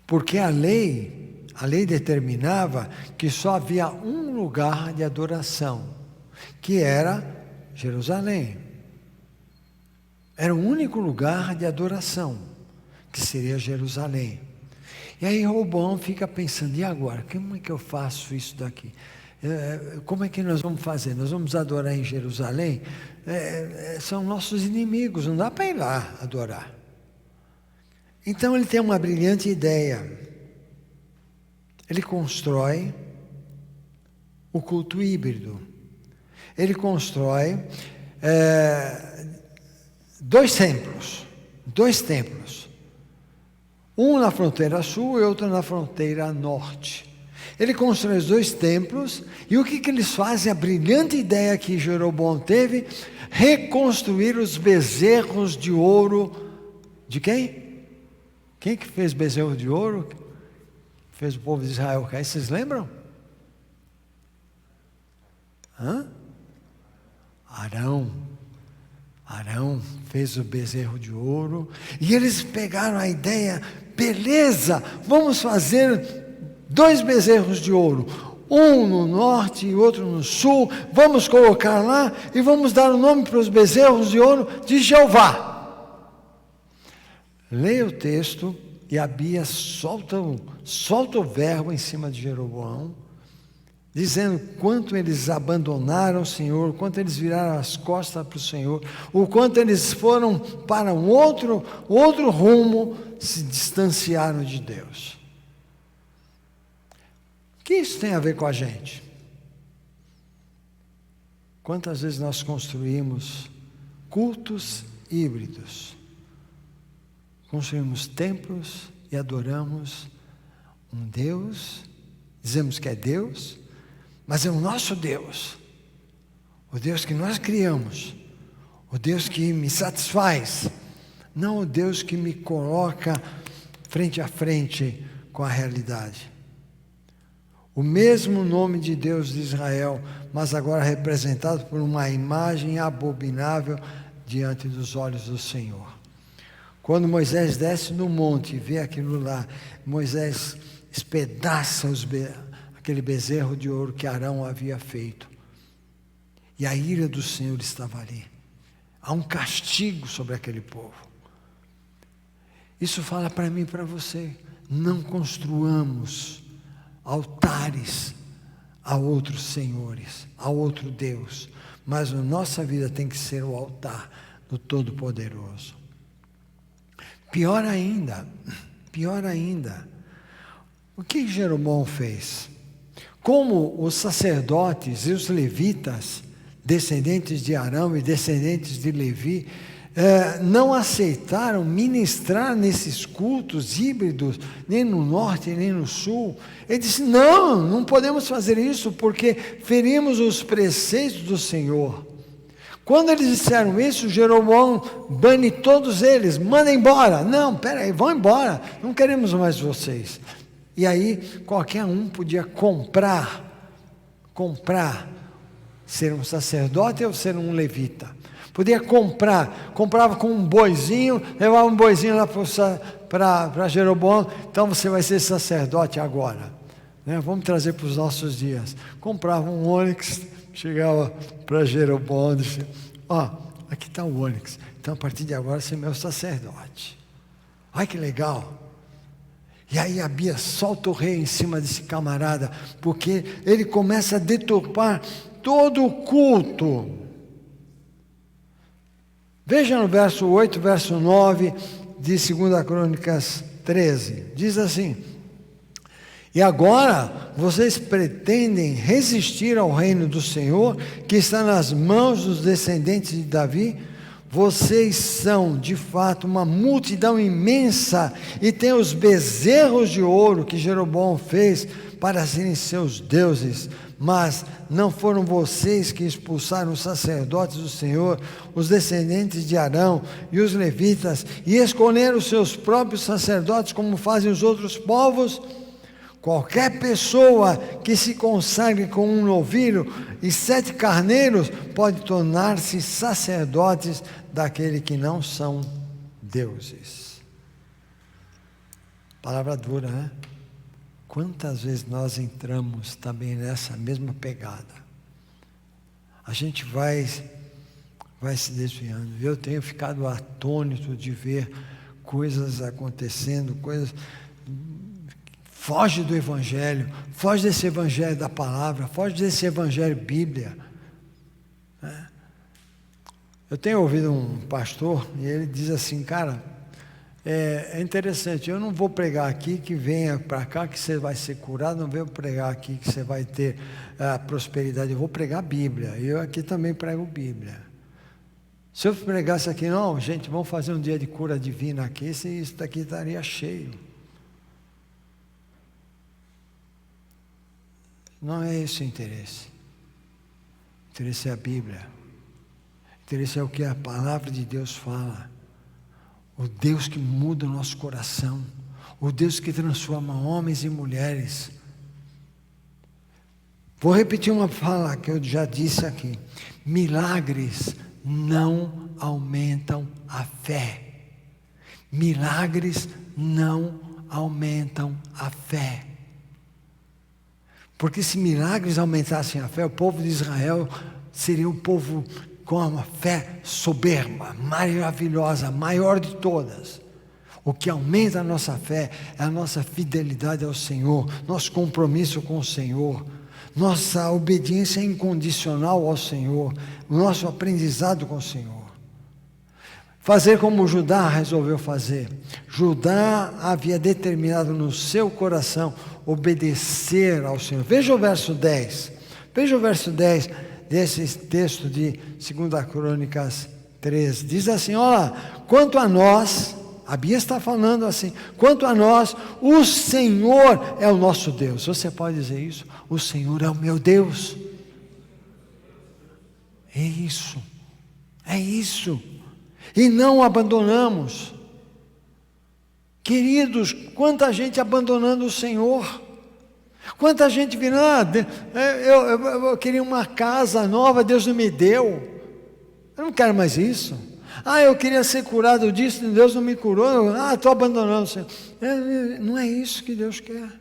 C: Porque a lei determinava que só havia um lugar de adoração, que era Jerusalém. Era o único lugar de adoração, que seria Jerusalém. E aí Roboão fica pensando: e agora? Como é que eu faço isso daqui? Como é que nós vamos fazer? Nós vamos adorar em Jerusalém? São nossos inimigos, não dá para ir lá adorar. Então ele tem uma brilhante ideia. Ele constrói o culto híbrido. Ele constrói 2 templos. Um na fronteira sul e outro na fronteira norte. Ele constrói os 2 templos, e o que eles fazem? A brilhante ideia que Jeroboão teve: reconstruir os bezerros de ouro. De quem? Quem que fez bezerro de ouro? Fez o povo de Israel cair, vocês lembram? Arão fez o bezerro de ouro, e eles pegaram a ideia: beleza, vamos fazer 2 bezerros de ouro, um no norte e outro no sul, vamos colocar lá e vamos dar o nome para os bezerros de ouro de Jeová. Leia o texto, e Abias solta o verbo em cima de Jeroboão, dizendo quanto eles abandonaram o Senhor, quanto eles viraram as costas para o Senhor, o quanto eles foram para um outro rumo, se distanciaram de Deus. O que isso tem a ver com a gente? Quantas vezes nós construímos cultos híbridos? Construímos templos e adoramos um Deus, dizemos que é Deus, mas é o nosso Deus, o Deus que nós criamos, o Deus que me satisfaz, não o Deus que me coloca frente a frente com a realidade. O mesmo nome de Deus de Israel, mas agora representado por uma imagem abominável diante dos olhos do Senhor. Quando Moisés desce no monte e vê aquilo lá, Moisés espedaça aquele bezerro de ouro que Arão havia feito. E a ira do Senhor estava ali. Há um castigo sobre aquele povo. Isso fala para mim e para você: não construamos altares a outros senhores, a outro Deus, mas a nossa vida tem que ser o altar do Todo-Poderoso. Pior ainda, o que Jeroboão fez? Como os sacerdotes e os levitas, descendentes de Arão e descendentes de Levi, não aceitaram ministrar nesses cultos híbridos, nem no norte, nem no sul. Ele disse: não podemos fazer isso, porque ferimos os preceitos do Senhor. Quando eles disseram isso, Jeroboão bane todos eles, manda embora. Não, peraí, vão embora, não queremos mais vocês. E aí, qualquer um podia comprar, ser um sacerdote ou ser um levita. Podia comprava com um boizinho, levava um boizinho lá para Jeroboão. Então você vai ser sacerdote agora, né? Vamos trazer para os nossos dias. Comprava um ônix, chegava para Jeroboão e disse: aqui está o ônix, então a partir de agora você é meu sacerdote. Ai, que legal. E aí Abias solta o rei em cima desse camarada, porque ele começa a deturpar todo o culto. Veja no verso 8, verso 9 de 2 Crônicas 13, diz assim: e agora vocês pretendem resistir ao reino do Senhor, que está nas mãos dos descendentes de Davi? Vocês são, de fato, uma multidão imensa, e têm os bezerros de ouro que Jeroboão fez para serem seus deuses. Mas não foram vocês que expulsaram os sacerdotes do Senhor, os descendentes de Arão e os levitas, e escolheram os seus próprios sacerdotes, como fazem os outros povos? Qualquer pessoa que se consagre com um novilho e 7 carneiros pode tornar-se sacerdotes daquele que não são deuses. Palavra dura, né? Quantas vezes nós entramos também nessa mesma pegada? A gente vai se desviando. Eu tenho ficado atônito de ver coisas acontecendo, coisas Foge do Evangelho, foge desse Evangelho da palavra, foge desse Evangelho Bíblia. Eu tenho ouvido um pastor e ele diz assim, cara, é interessante, eu não vou pregar aqui que venha para cá que você vai ser curado, não venho pregar aqui que você vai ter prosperidade, eu vou pregar a Bíblia, eu aqui também prego Bíblia. Se eu pregasse aqui, não, gente, vamos fazer um dia de cura divina aqui, isso daqui estaria cheio. Não é esse o interesse. O interesse é a Bíblia. O interesse é o que a palavra de Deus fala. O Deus que muda o nosso coração. O Deus que transforma homens e mulheres. Vou repetir uma fala que eu já disse aqui. Milagres não aumentam a fé. Milagres não aumentam a fé. Porque se milagres aumentassem a fé, o povo de Israel seria um povo com uma fé soberba, maravilhosa, maior de todas. O que aumenta a nossa fé é a nossa fidelidade ao Senhor, nosso compromisso com o Senhor, nossa obediência incondicional ao Senhor, o nosso aprendizado com o Senhor. Fazer como Judá resolveu fazer. Judá havia determinado no seu coração obedecer ao Senhor. Veja o verso 10. Veja o verso 10 desse texto de 2 Crônicas 13. Diz assim, olha, quanto a nós, a Bíblia está falando assim, quanto a nós, o Senhor é o nosso Deus. Você pode dizer isso? O Senhor é o meu Deus. É isso. É isso. E não abandonamos. Queridos, quanta gente abandonando o Senhor. Quanta gente virando, eu queria uma casa nova, Deus não me deu. Eu não quero mais isso. Eu queria ser curado disso, Deus não me curou. Estou abandonando o Senhor. Não é isso que Deus quer.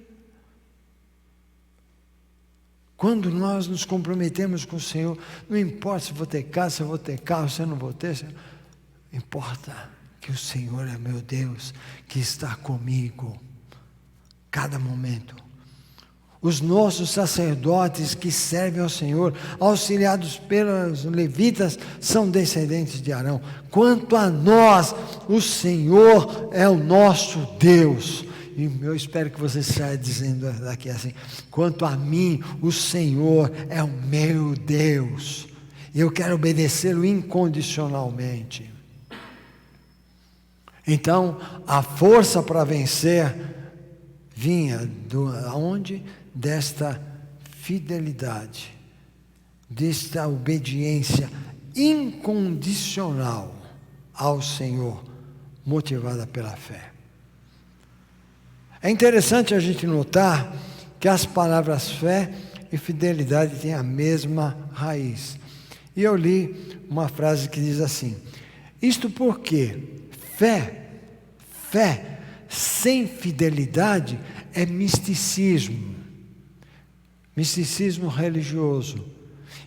C: Quando nós nos comprometemos com o Senhor, não importa se vou ter casa, se eu vou ter carro, se eu não vou ter. Importa que o Senhor é meu Deus, que está comigo, cada momento. Os nossos sacerdotes que servem ao Senhor, auxiliados pelos levitas, são descendentes de Arão. Quanto a nós, o Senhor é o nosso Deus. E eu espero que você saia dizendo daqui assim, quanto a mim, o Senhor é o meu Deus. E eu quero obedecê-lo incondicionalmente. Então, a força para vencer vinha aonde? Desta fidelidade, desta obediência incondicional ao Senhor, motivada pela fé. É interessante a gente notar que as palavras fé e fidelidade têm a mesma raiz. E eu li uma frase que diz assim, isto porque fé sem fidelidade é misticismo religioso.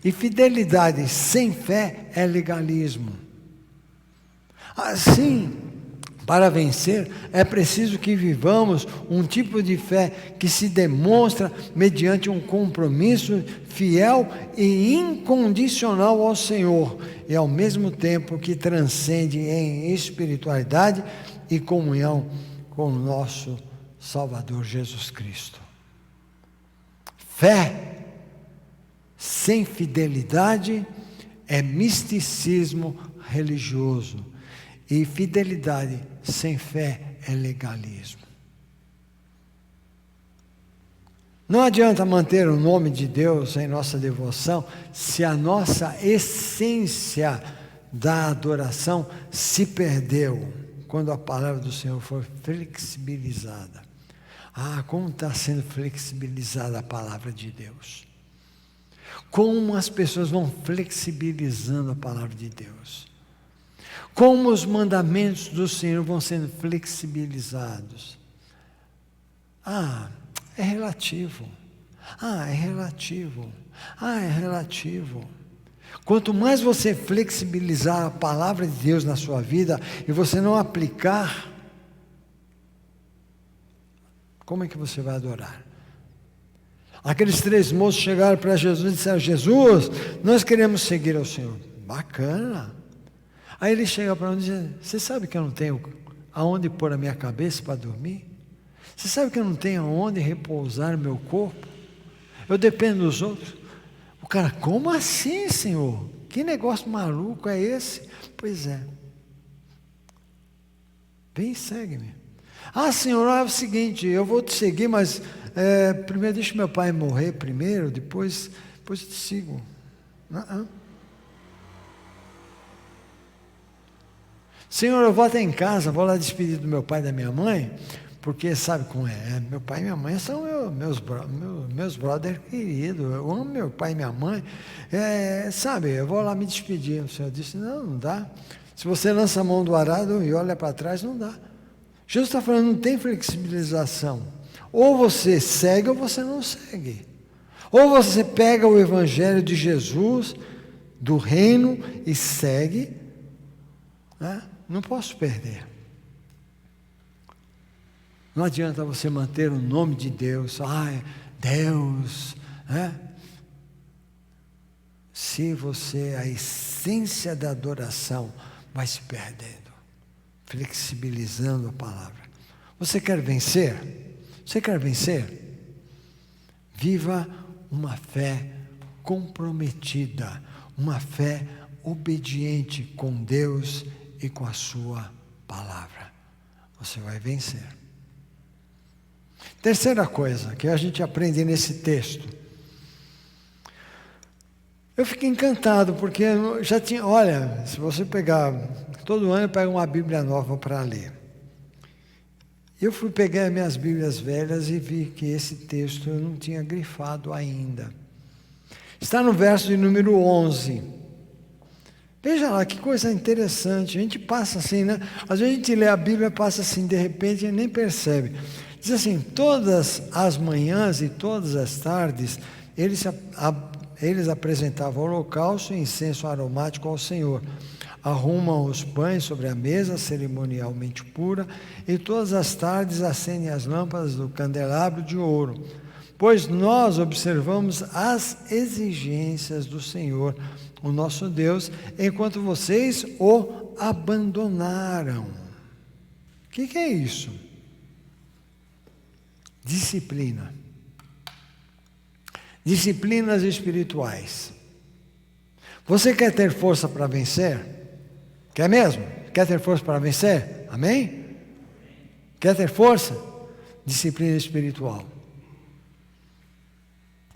C: E fidelidade sem fé é legalismo. Assim, para vencer, é preciso que vivamos um tipo de fé que se demonstra mediante um compromisso fiel e incondicional ao Senhor, e ao mesmo tempo que transcende em espiritualidade e comunhão com o nosso Salvador Jesus Cristo. Fé sem fidelidade é misticismo religioso, e fidelidade sem fé é legalismo. Não adianta manter o nome de Deus em nossa devoção se a nossa essência da adoração se perdeu quando a palavra do Senhor for flexibilizada. Como está sendo flexibilizada a palavra de Deus. Como as pessoas vão flexibilizando a palavra de Deus. Como os mandamentos do Senhor vão sendo flexibilizados. É relativo. É relativo. É relativo. Quanto mais você flexibilizar a palavra de Deus na sua vida e você não aplicar, Como é que você vai adorar? Aqueles 3 moços chegaram para Jesus e disseram: Jesus, nós queremos seguir ao Senhor. Bacana. Aí ele chega para nós e diz: você sabe que eu não tenho aonde pôr a minha cabeça para dormir? Você sabe que eu não tenho aonde repousar o meu corpo? Eu dependo dos outros. O cara: como assim, Senhor? Que negócio maluco é esse? Pois é. Vem, segue-me. Ah, Senhor, é o seguinte, eu vou te seguir, mas primeiro deixa meu pai morrer primeiro, depois te sigo. Senhor, eu vou até em casa, vou lá despedir do meu pai e da minha mãe, porque sabe como é? Meu pai e minha mãe são meus brothers queridos, eu amo meu pai e minha mãe, sabe, eu vou lá me despedir. O Senhor disse: não dá. Se você lança a mão do arado e olha para trás, não dá. Jesus está falando, não tem flexibilização. Ou você segue ou você não segue. Ou você pega o Evangelho de Jesus, do reino, e segue. Né? Não posso perder. Não adianta você manter o nome de Deus. Ai, Deus. Né? Se você, a essência da adoração vai se perdendo. Flexibilizando a palavra. Você quer vencer? Você quer vencer? Viva uma fé comprometida, uma fé obediente com Deus e com a sua palavra. Você vai vencer. Terceira coisa que a gente aprende nesse texto. Eu fiquei encantado, porque eu já tinha, olha, se você pegar, todo ano eu pego uma Bíblia nova para ler. Eu fui pegar minhas Bíblias velhas e vi que esse texto eu não tinha grifado ainda. Está no verso de número 11. Veja lá, que coisa interessante. A gente passa assim, né? Às vezes a gente lê a Bíblia, passa assim, de repente e nem percebe. Diz assim: todas as manhãs e todas as tardes, eles apresentavam holocausto e incenso aromático ao Senhor. Arrumam os pães sobre a mesa, cerimonialmente pura, e todas as tardes acendem as lâmpadas do candelabro de ouro, pois nós observamos as exigências do Senhor, o nosso Deus, enquanto vocês o abandonaram. O que é isso? Disciplina. Disciplinas espirituais. Você quer ter força para vencer? Quer mesmo? Quer ter força para vencer? Amém? Quer ter força? Disciplina espiritual.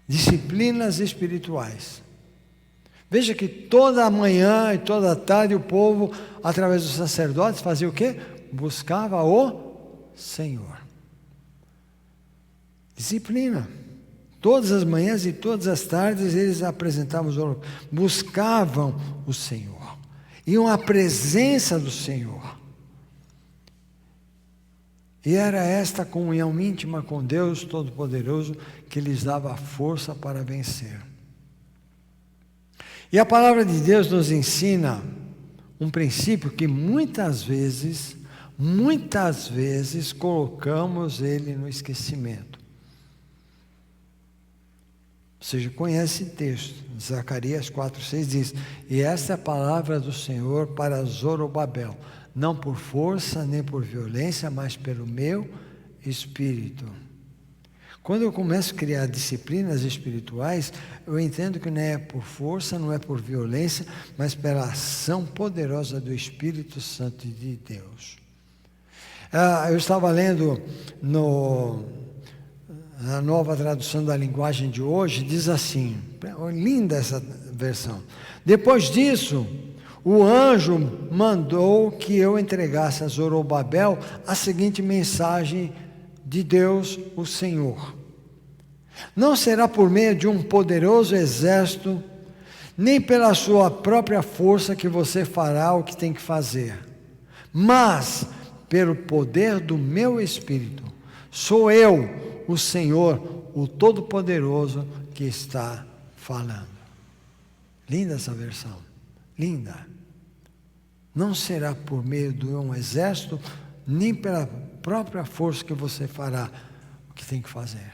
C: Disciplinas espirituais. Veja que toda manhã e toda tarde o povo, através dos sacerdotes, fazia o quê? Buscava o Senhor. Disciplina. Todas as manhãs e todas as tardes eles apresentavam, buscavam o Senhor. Iam à presença do Senhor. E era esta comunhão íntima com Deus Todo-Poderoso que lhes dava força para vencer. E a palavra de Deus nos ensina um princípio que muitas vezes colocamos ele no esquecimento. Você já conhece esse texto, Zacarias 4:6 diz: e esta é a palavra do Senhor para Zorobabel, não por força nem por violência, mas pelo meu Espírito. Quando eu começo a criar disciplinas espirituais, eu entendo que não é por força, não é por violência, mas pela ação poderosa do Espírito Santo de Deus. Eu estava lendo na nova tradução da linguagem de hoje, diz assim, linda essa versão: depois disso, o anjo mandou que eu entregasse a Zorobabel a seguinte mensagem de Deus, o Senhor: não será por meio de um poderoso exército, nem pela sua própria força que você fará o que tem que fazer, mas pelo poder do meu Espírito. Sou eu, o Senhor, o Todo-Poderoso, que está falando. Linda essa versão, linda. Não será por meio de um exército, nem pela própria força que você fará o que tem que fazer.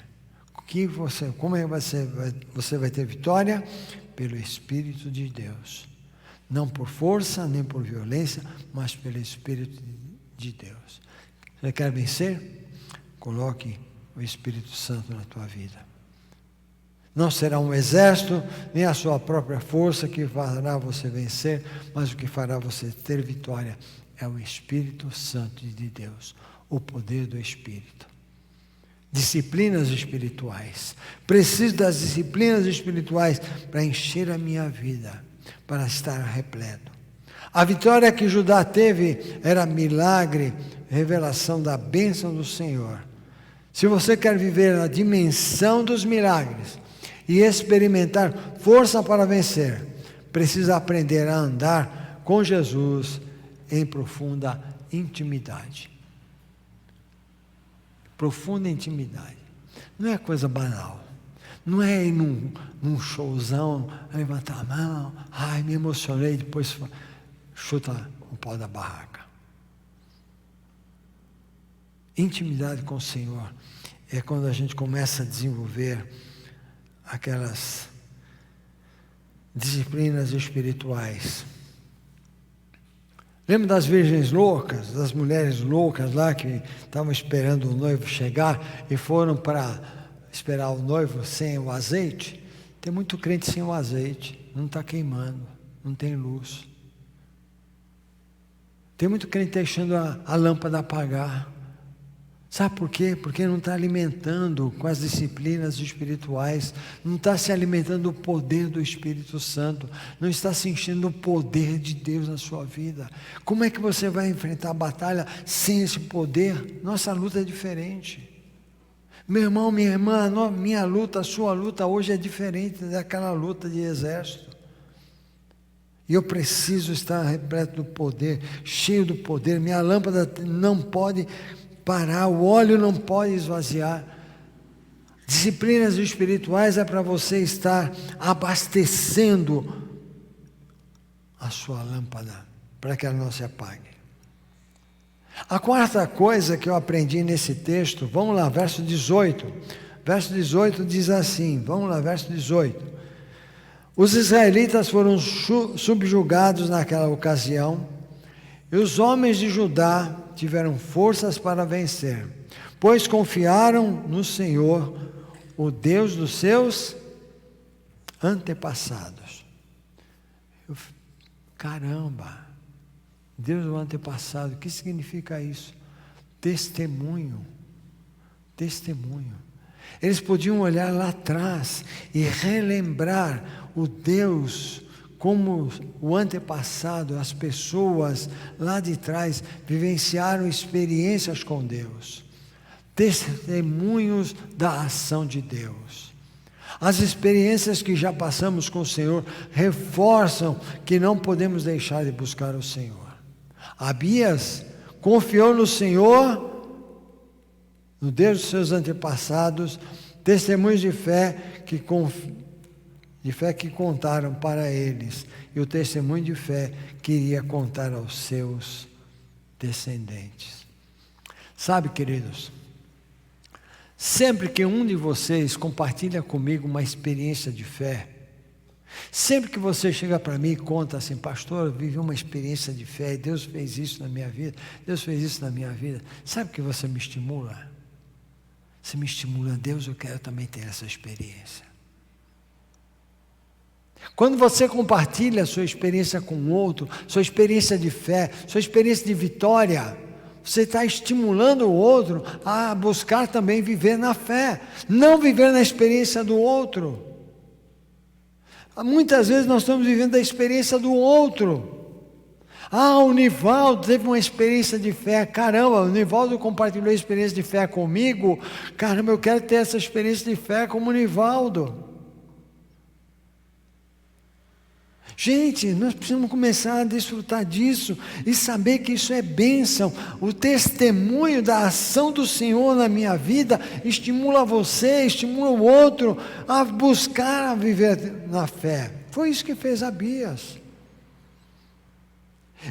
C: Como é que você vai ter vitória? Pelo Espírito de Deus. Não por força, nem por violência, mas pelo Espírito de Deus. Você quer vencer? Coloque o Espírito Santo na tua vida. Não será um exército, nem a sua própria força que fará você vencer, mas o que fará você ter vitória é o Espírito Santo de Deus, o poder do Espírito. Disciplinas espirituais. Preciso das disciplinas espirituais para encher a minha vida, para estar repleto. A vitória que Judá teve era milagre, revelação da bênção do Senhor. Se você quer viver na dimensão dos milagres e experimentar força para vencer, precisa aprender a andar com Jesus em profunda intimidade. Profunda intimidade. Não é coisa banal. Não é ir num showzão, levantar a mão, ai, me emocionei, depois chuta o pau da barraca. Intimidade com o Senhor é quando a gente começa a desenvolver aquelas disciplinas espirituais. Lembra das virgens loucas, das mulheres loucas lá que estavam esperando o noivo chegar e foram para esperar o noivo sem o azeite? Tem muito crente sem o azeite, não está queimando, não tem luz. Tem muito crente deixando a lâmpada apagar. Sabe por quê? Porque não está alimentando com as disciplinas espirituais, não está se alimentando do poder do Espírito Santo, não está sentindo o poder de Deus na sua vida. Como é que você vai enfrentar a batalha sem esse poder? Nossa luta é diferente. Meu irmão, minha irmã, minha luta, a sua luta hoje é diferente daquela luta de exército. E eu preciso estar repleto do poder, cheio do poder. Minha lâmpada não pode parar, o óleo não pode esvaziar. Disciplinas espirituais é para você estar abastecendo a sua lâmpada, para que ela não se apague. A quarta coisa que eu aprendi nesse texto, vamos lá, verso 18. Verso 18 diz assim, vamos lá, verso 18. Os israelitas foram subjugados naquela ocasião, e os homens de Judá tiveram forças para vencer, pois confiaram no Senhor, o Deus dos seus antepassados. Caramba! Deus do antepassado, o que significa isso? Testemunho. Testemunho. Eles podiam olhar lá atrás e relembrar o Deus, como o antepassado, as pessoas lá de trás vivenciaram experiências com Deus. Testemunhos da ação de Deus. As experiências que já passamos com o Senhor reforçam que não podemos deixar de buscar o Senhor. Abias confiou no Senhor, no Deus dos seus antepassados, testemunhos de fé que contaram para eles, e o testemunho de fé queria contar aos seus descendentes. Sabe, queridos, sempre que um de vocês compartilha comigo uma experiência de fé, sempre que você chega para mim e conta assim, pastor, eu vivi uma experiência de fé, e Deus fez isso na minha vida, Deus fez isso na minha vida, sabe o que você me estimula? Você me estimula, Deus, eu quero também ter essa experiência. Quando você compartilha a sua experiência com o outro, sua experiência de fé, sua experiência de vitória, você está estimulando o outro a buscar também viver na fé, não viver na experiência do outro. Muitas vezes nós estamos vivendo a experiência do outro. O Nivaldo teve uma experiência de fé, caramba, o Nivaldo compartilhou a experiência de fé comigo, caramba, eu quero ter essa experiência de fé como o Nivaldo. Gente, nós precisamos começar a desfrutar disso e saber que isso é bênção. O testemunho da ação do Senhor na minha vida estimula você, estimula o outro a buscar a viver na fé. Foi isso que fez Abias.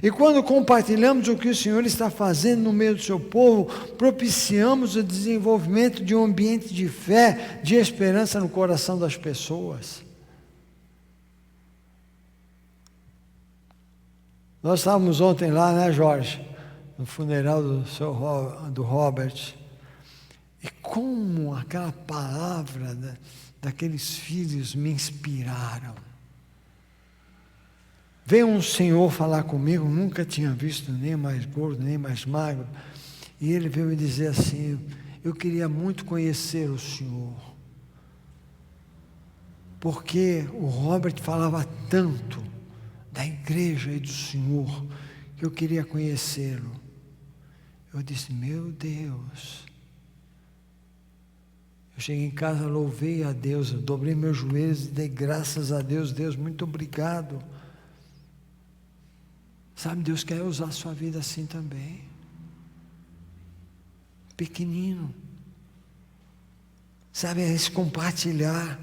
C: E quando compartilhamos o que o Senhor está fazendo no meio do seu povo, propiciamos o desenvolvimento de um ambiente de fé, de esperança no coração das pessoas. Nós estávamos ontem lá, né, Jorge? No funeral do Robert. E como aquela palavra daqueles filhos me inspiraram. Veio um senhor falar comigo, nunca tinha visto nem mais gordo, nem mais magro. E ele veio me dizer assim: eu queria muito conhecer o senhor. Porque o Robert falava tanto da igreja e do senhor, que eu queria conhecê-lo. Eu disse: meu Deus. Eu cheguei em casa, louvei a Deus, eu dobrei meus joelhos e dei graças a Deus. Deus, muito obrigado. Sabe, Deus quer usar a sua vida assim também. Pequenino. Sabe, é esse compartilhar.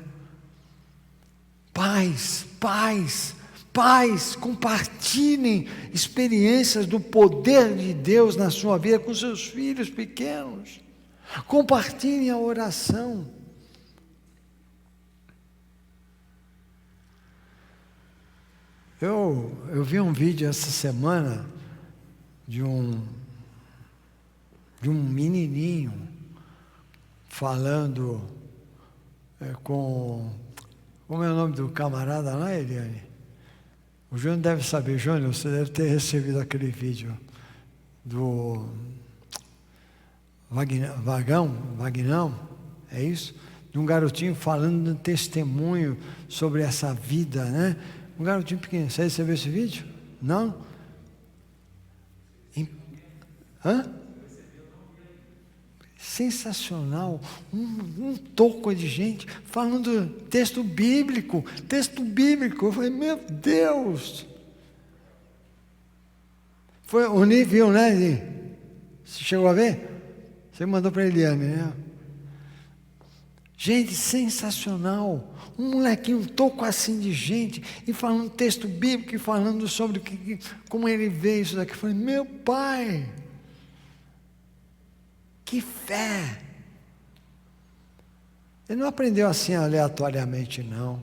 C: Pais, compartilhem experiências do poder de Deus na sua vida com seus filhos pequenos. Compartilhem a oração. Eu vi um vídeo essa semana de um menininho falando como é o nome do camarada lá, Eliane? O Júnior deve saber. Júnior, você deve ter recebido aquele vídeo do Vagnão, é isso? De um garotinho falando de um testemunho sobre essa vida, né? Um garotinho pequeno. Você recebeu esse vídeo? Não? Hã? Sensacional. Um toco de gente falando texto bíblico. Eu falei, meu Deus. Foi o Ni viu, né, Ni? Você chegou a ver? Você mandou para a Eliane, né? Gente, sensacional. Um molequinho, um toco assim de gente, e falando texto bíblico, e falando sobre como ele vê isso daqui. Eu falei, meu pai, que fé. Ele não aprendeu assim aleatoriamente, não.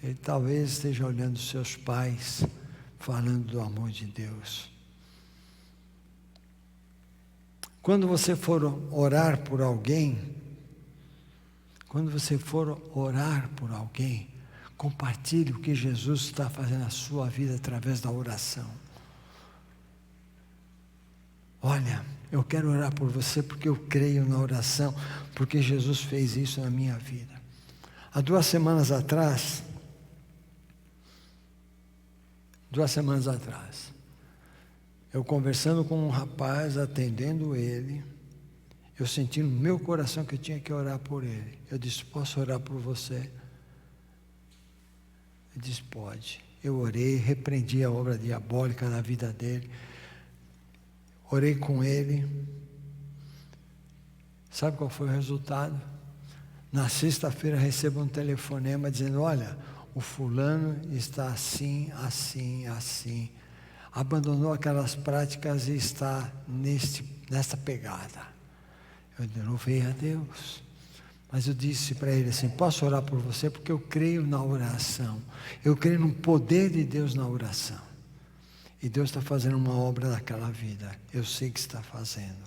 C: Ele talvez esteja olhando seus pais, falando do amor de Deus. Quando você for orar por alguém, compartilhe o que Jesus está fazendo na sua vida através da oração. Olha, eu quero orar por você porque eu creio na oração, porque Jesus fez isso na minha vida. Há 2 semanas atrás, eu conversando com um rapaz, atendendo ele, eu senti no meu coração que eu tinha que orar por ele. Eu disse, posso orar por você? Ele disse, pode. Eu orei, repreendi a obra diabólica na vida dele. Orei com ele. Sabe qual foi o resultado? Na sexta-feira recebo um telefonema dizendo, olha, o fulano está assim. Abandonou aquelas práticas e está nessa pegada. Eu louvei a Deus, mas eu disse para ele assim, posso orar por você? Porque eu creio na oração, eu creio no poder de Deus na oração, e Deus está fazendo uma obra naquela vida, eu sei que está fazendo.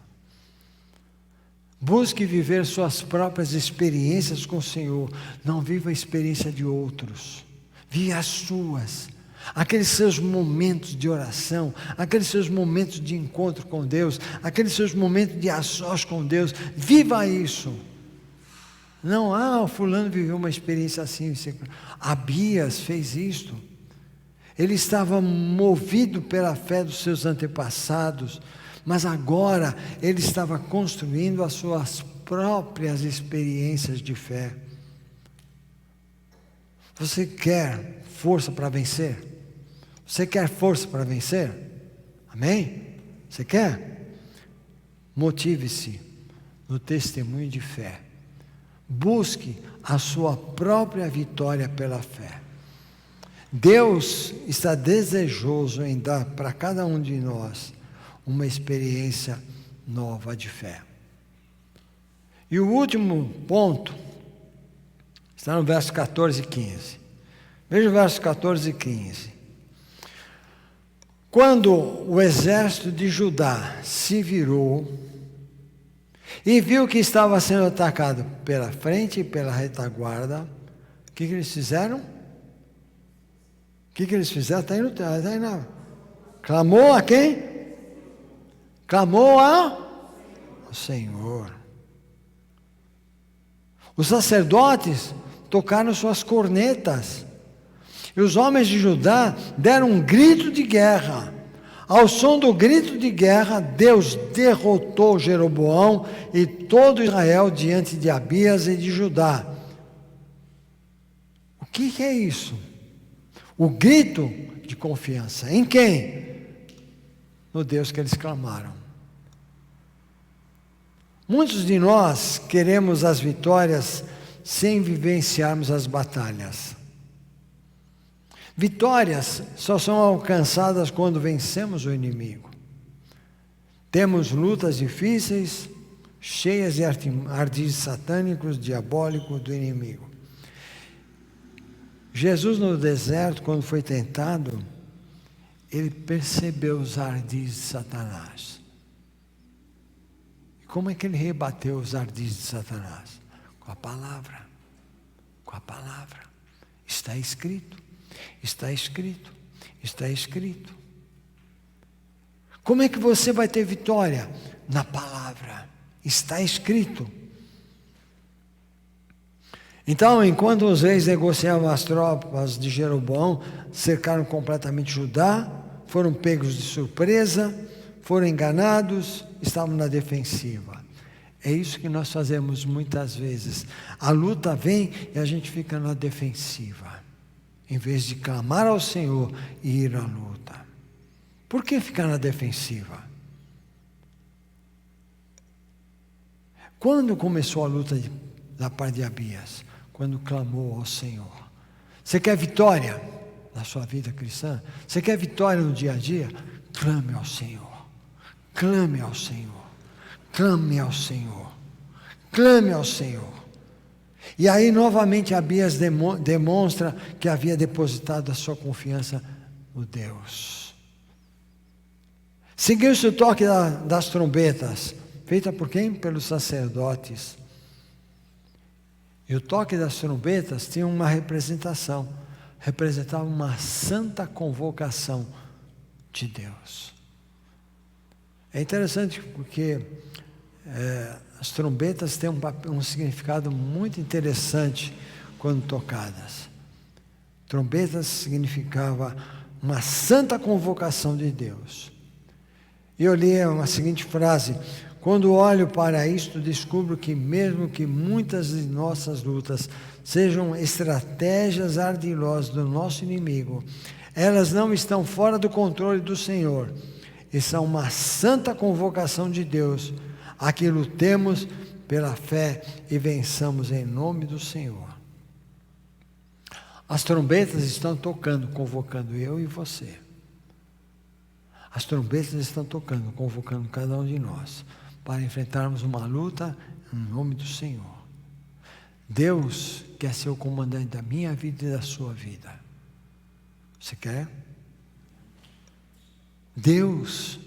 C: Busque viver suas próprias experiências com o Senhor, não viva a experiência de outros, vive as suas. Aqueles seus momentos de oração, aqueles seus momentos de encontro com Deus, aqueles seus momentos de a sós com Deus, viva isso. Não, o fulano viveu uma experiência assim. Abias fez isto. Ele estava movido pela fé dos seus antepassados, mas agora ele estava construindo as suas próprias experiências de fé. Você quer força para vencer? Você quer força para vencer? Amém? Você quer? Motive-se no testemunho de fé. Busque a sua própria vitória pela fé. Deus está desejoso em dar para cada um de nós uma experiência nova de fé. E o último ponto está no verso 14 e 15. Veja o verso 14 e 15. Quando o exército de Judá se virou e viu que estava sendo atacado pela frente e pela retaguarda, o que eles fizeram? O que eles fizeram? Está aí não. Clamou a quem? Clamou ao Senhor. Os sacerdotes tocaram suas cornetas. E os homens de Judá deram um grito de guerra. Ao som do grito de guerra, Deus derrotou Jeroboão e todo Israel diante de Abias e de Judá. O que é isso? O grito de confiança. Em quem? No Deus que eles clamaram. Muitos de nós queremos as vitórias sem vivenciarmos as batalhas. Vitórias só são alcançadas quando vencemos o inimigo. Temos lutas difíceis, cheias de ardis satânicos, diabólicos do inimigo. Jesus no deserto, quando foi tentado, ele percebeu os ardis de Satanás. E como é que ele rebateu os ardis de Satanás? Com a palavra. Com a palavra. Está escrito. Está escrito. Está escrito. Como é que você vai ter vitória? Na palavra. Está escrito. Então, enquanto os reis negociavam, as tropas de Jeroboão cercaram completamente Judá, foram pegos de surpresa, foram enganados, estavam na defensiva. É isso que nós fazemos muitas vezes. A luta vem e a gente fica na defensiva, em vez de clamar ao Senhor e ir à luta. Por que ficar na defensiva? Quando começou a luta da parte de Abias? Quando clamou ao Senhor. Você quer vitória na sua vida cristã? Você quer vitória no dia a dia? Clame ao Senhor. Clame ao Senhor. Clame ao Senhor. Clame ao Senhor. E aí novamente Abias demonstra que havia depositado a sua confiança no Deus. Seguiu-se o toque das trombetas, feita por quem? Pelos sacerdotes. E o toque das trombetas tinha uma representação, representava uma santa convocação de Deus. É interessante porque as trombetas têm um significado muito interessante quando tocadas. Trombetas significava uma santa convocação de Deus. E eu li uma seguinte frase: quando olho para isto, descubro que mesmo que muitas de nossas lutas sejam estratégias ardilosas do nosso inimigo, elas não estão fora do controle do Senhor, e são uma santa convocação de Deus, a que lutemos pela fé e vençamos em nome do Senhor. As trombetas estão tocando, convocando eu e você. As trombetas estão tocando, convocando cada um de nós, para enfrentarmos uma luta em nome do Senhor. Deus quer ser o comandante da minha vida e da sua vida. Você quer? Deus,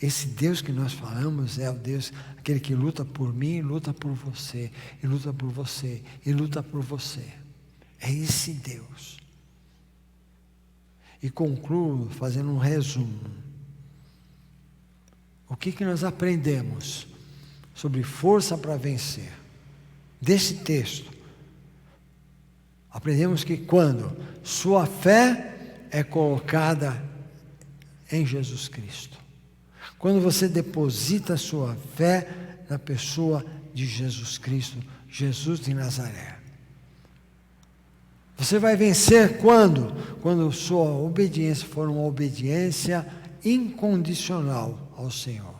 C: esse Deus que nós falamos é o Deus, aquele que luta por mim, luta por você, e luta por você, e luta por você. É esse Deus. E concluo fazendo um resumo. O que nós aprendemos sobre força para vencer? Desse texto, aprendemos que quando sua fé é colocada em Jesus Cristo, quando você deposita sua fé na pessoa de Jesus Cristo, Jesus de Nazaré, você vai vencer quando? Quando sua obediência for uma obediência incondicional ao Senhor.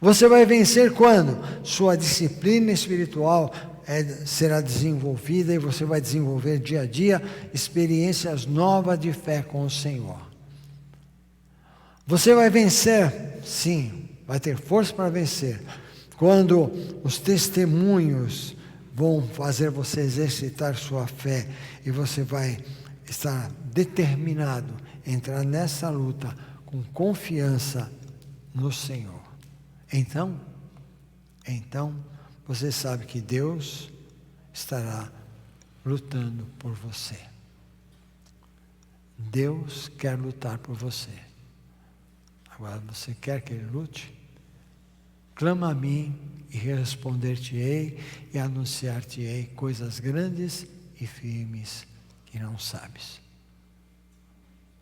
C: Você vai vencer quando? Sua disciplina espiritual será desenvolvida e você vai desenvolver dia a dia experiências novas de fé com o Senhor. Você vai vencer, sim, vai ter força para vencer, quando os testemunhos vão fazer você exercitar sua fé e você vai estar determinado a entrar nessa luta com confiança no Senhor. Então, você sabe que Deus estará lutando por você. Deus quer lutar por você. Agora, você quer que Ele lute? Clama a mim e responder-te-ei e anunciar-te-ei coisas grandes e firmes que não sabes.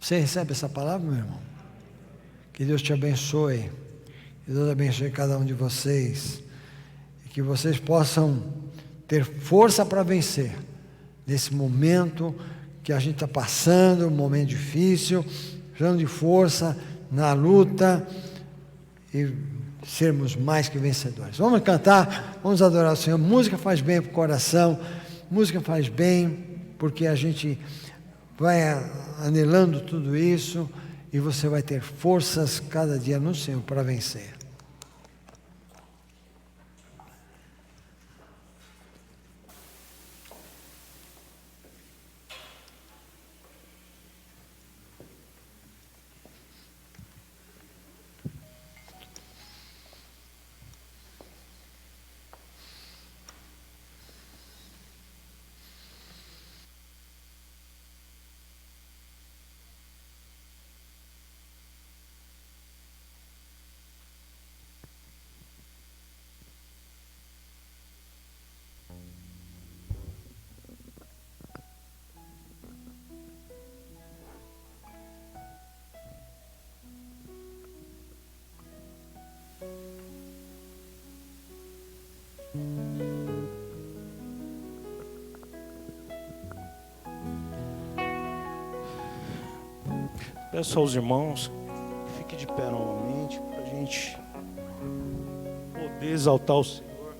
C: Você recebe essa palavra, meu irmão? Que Deus te abençoe. Que Deus abençoe cada um de vocês. E que vocês possam ter força para vencer nesse momento que a gente está passando, um momento difícil, precisando de força na luta e sermos mais que vencedores. Vamos cantar, vamos adorar o Senhor. Música faz bem para o coração, música faz bem porque a gente vai anelando tudo isso e você vai ter forças cada dia no Senhor para vencer.
B: Peço aos irmãos que fiquem de pé novamente para a gente poder exaltar o Senhor.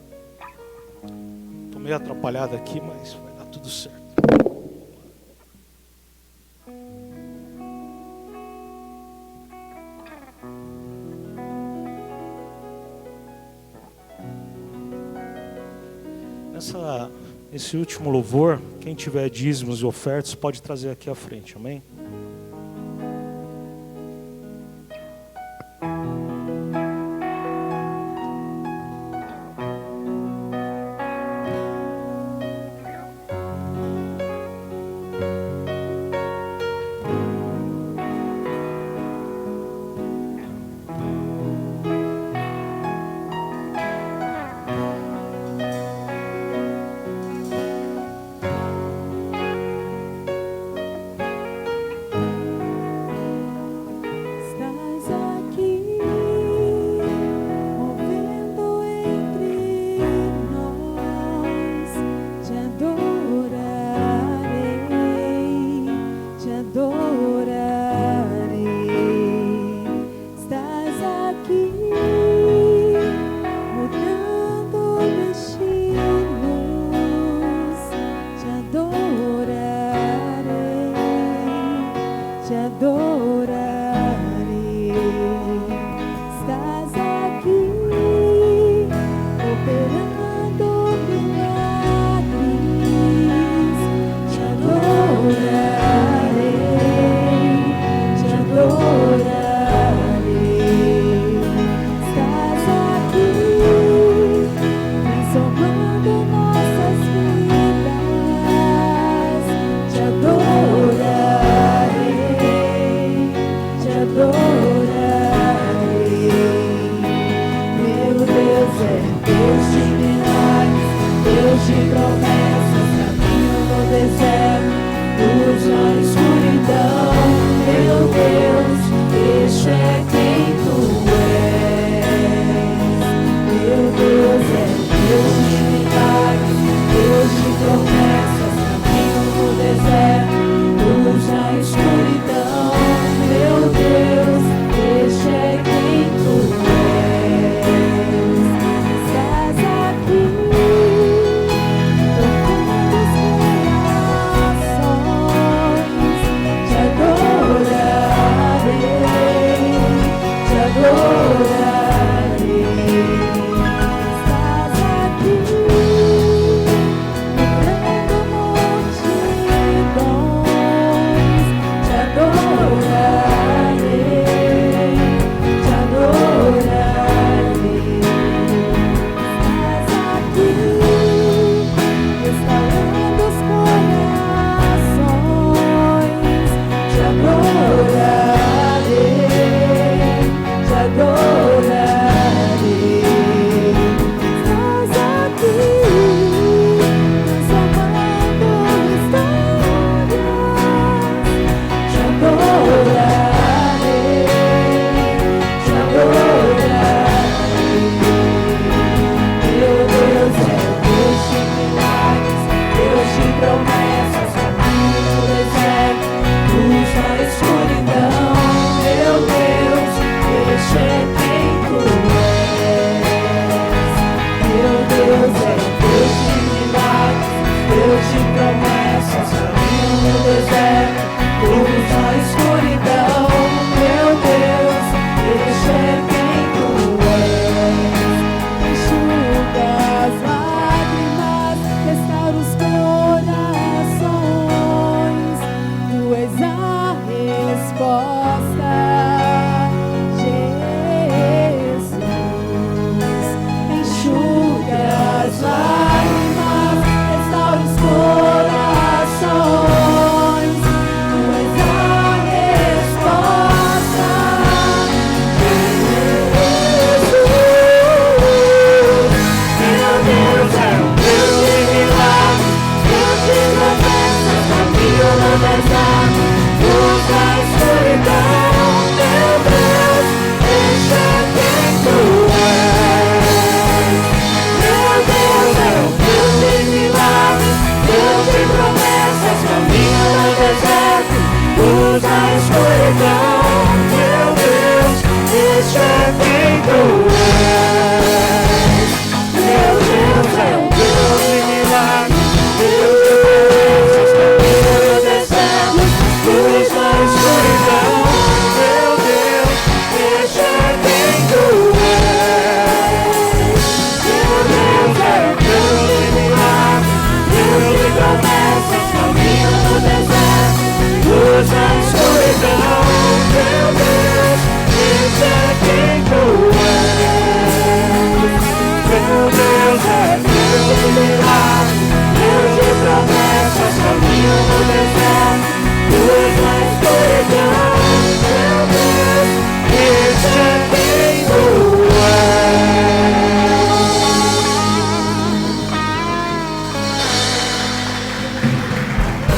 B: Estou meio atrapalhado aqui, mas vai dar tudo certo. Nesse último louvor, quem tiver dízimos e ofertas pode trazer aqui à frente, amém?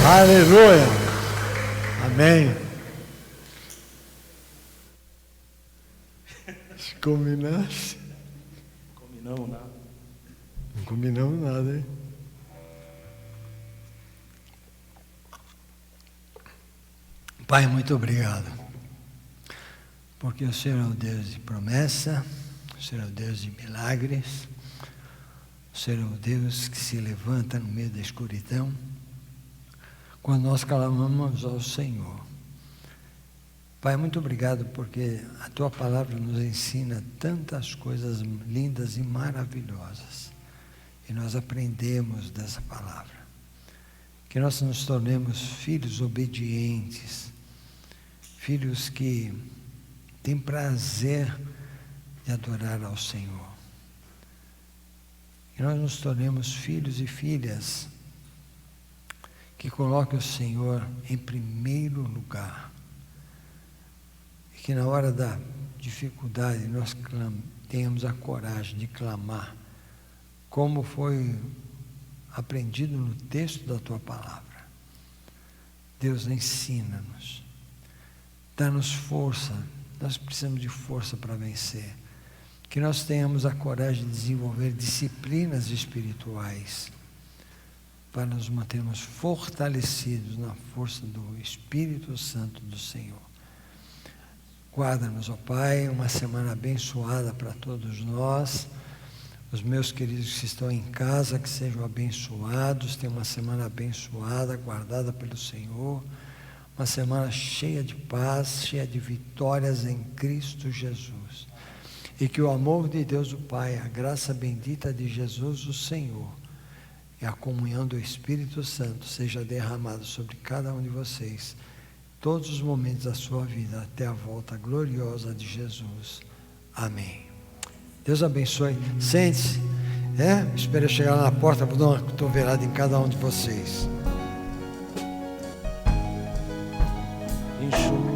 C: Aleluia. Amém. Se combinasse.
B: Combinamos nada.
C: Não combinamos nada, hein? Pai, muito obrigado. Porque o Senhor é o Deus de promessa, o Senhor é o Deus de milagres, o Senhor é o Deus que se levanta no meio da escuridão, quando nós clamamos ao Senhor. Pai, muito obrigado porque a Tua palavra nos ensina tantas coisas lindas e maravilhosas. E nós aprendemos dessa palavra. Que nós nos tornemos filhos obedientes, filhos que têm prazer de adorar ao Senhor. Que nós nos tornemos filhos e filhas que coloquem o Senhor em primeiro lugar. E que na hora da dificuldade nós tenhamos a coragem de clamar, como foi aprendido no texto da Tua palavra. Deus, ensina-nos, dá-nos força, nós precisamos de força para vencer. Que nós tenhamos a coragem de desenvolver disciplinas espirituais, para nos mantermos fortalecidos na força do Espírito Santo do Senhor. Guarda-nos, ó Pai, uma semana abençoada para todos nós. Os meus queridos que estão em casa, que sejam abençoados, tenham uma semana abençoada, guardada pelo Senhor, uma semana cheia de paz, cheia de vitórias em Cristo Jesus. E que o amor de Deus o Pai, a graça bendita de Jesus o Senhor e a comunhão do Espírito Santo seja derramado sobre cada um de vocês, todos os momentos da sua vida, até a volta gloriosa de Jesus. Amém. Deus abençoe. Sente-se. Espere eu chegar lá na porta, vou dar uma cotovelada em cada um de vocês.
B: Enxuga.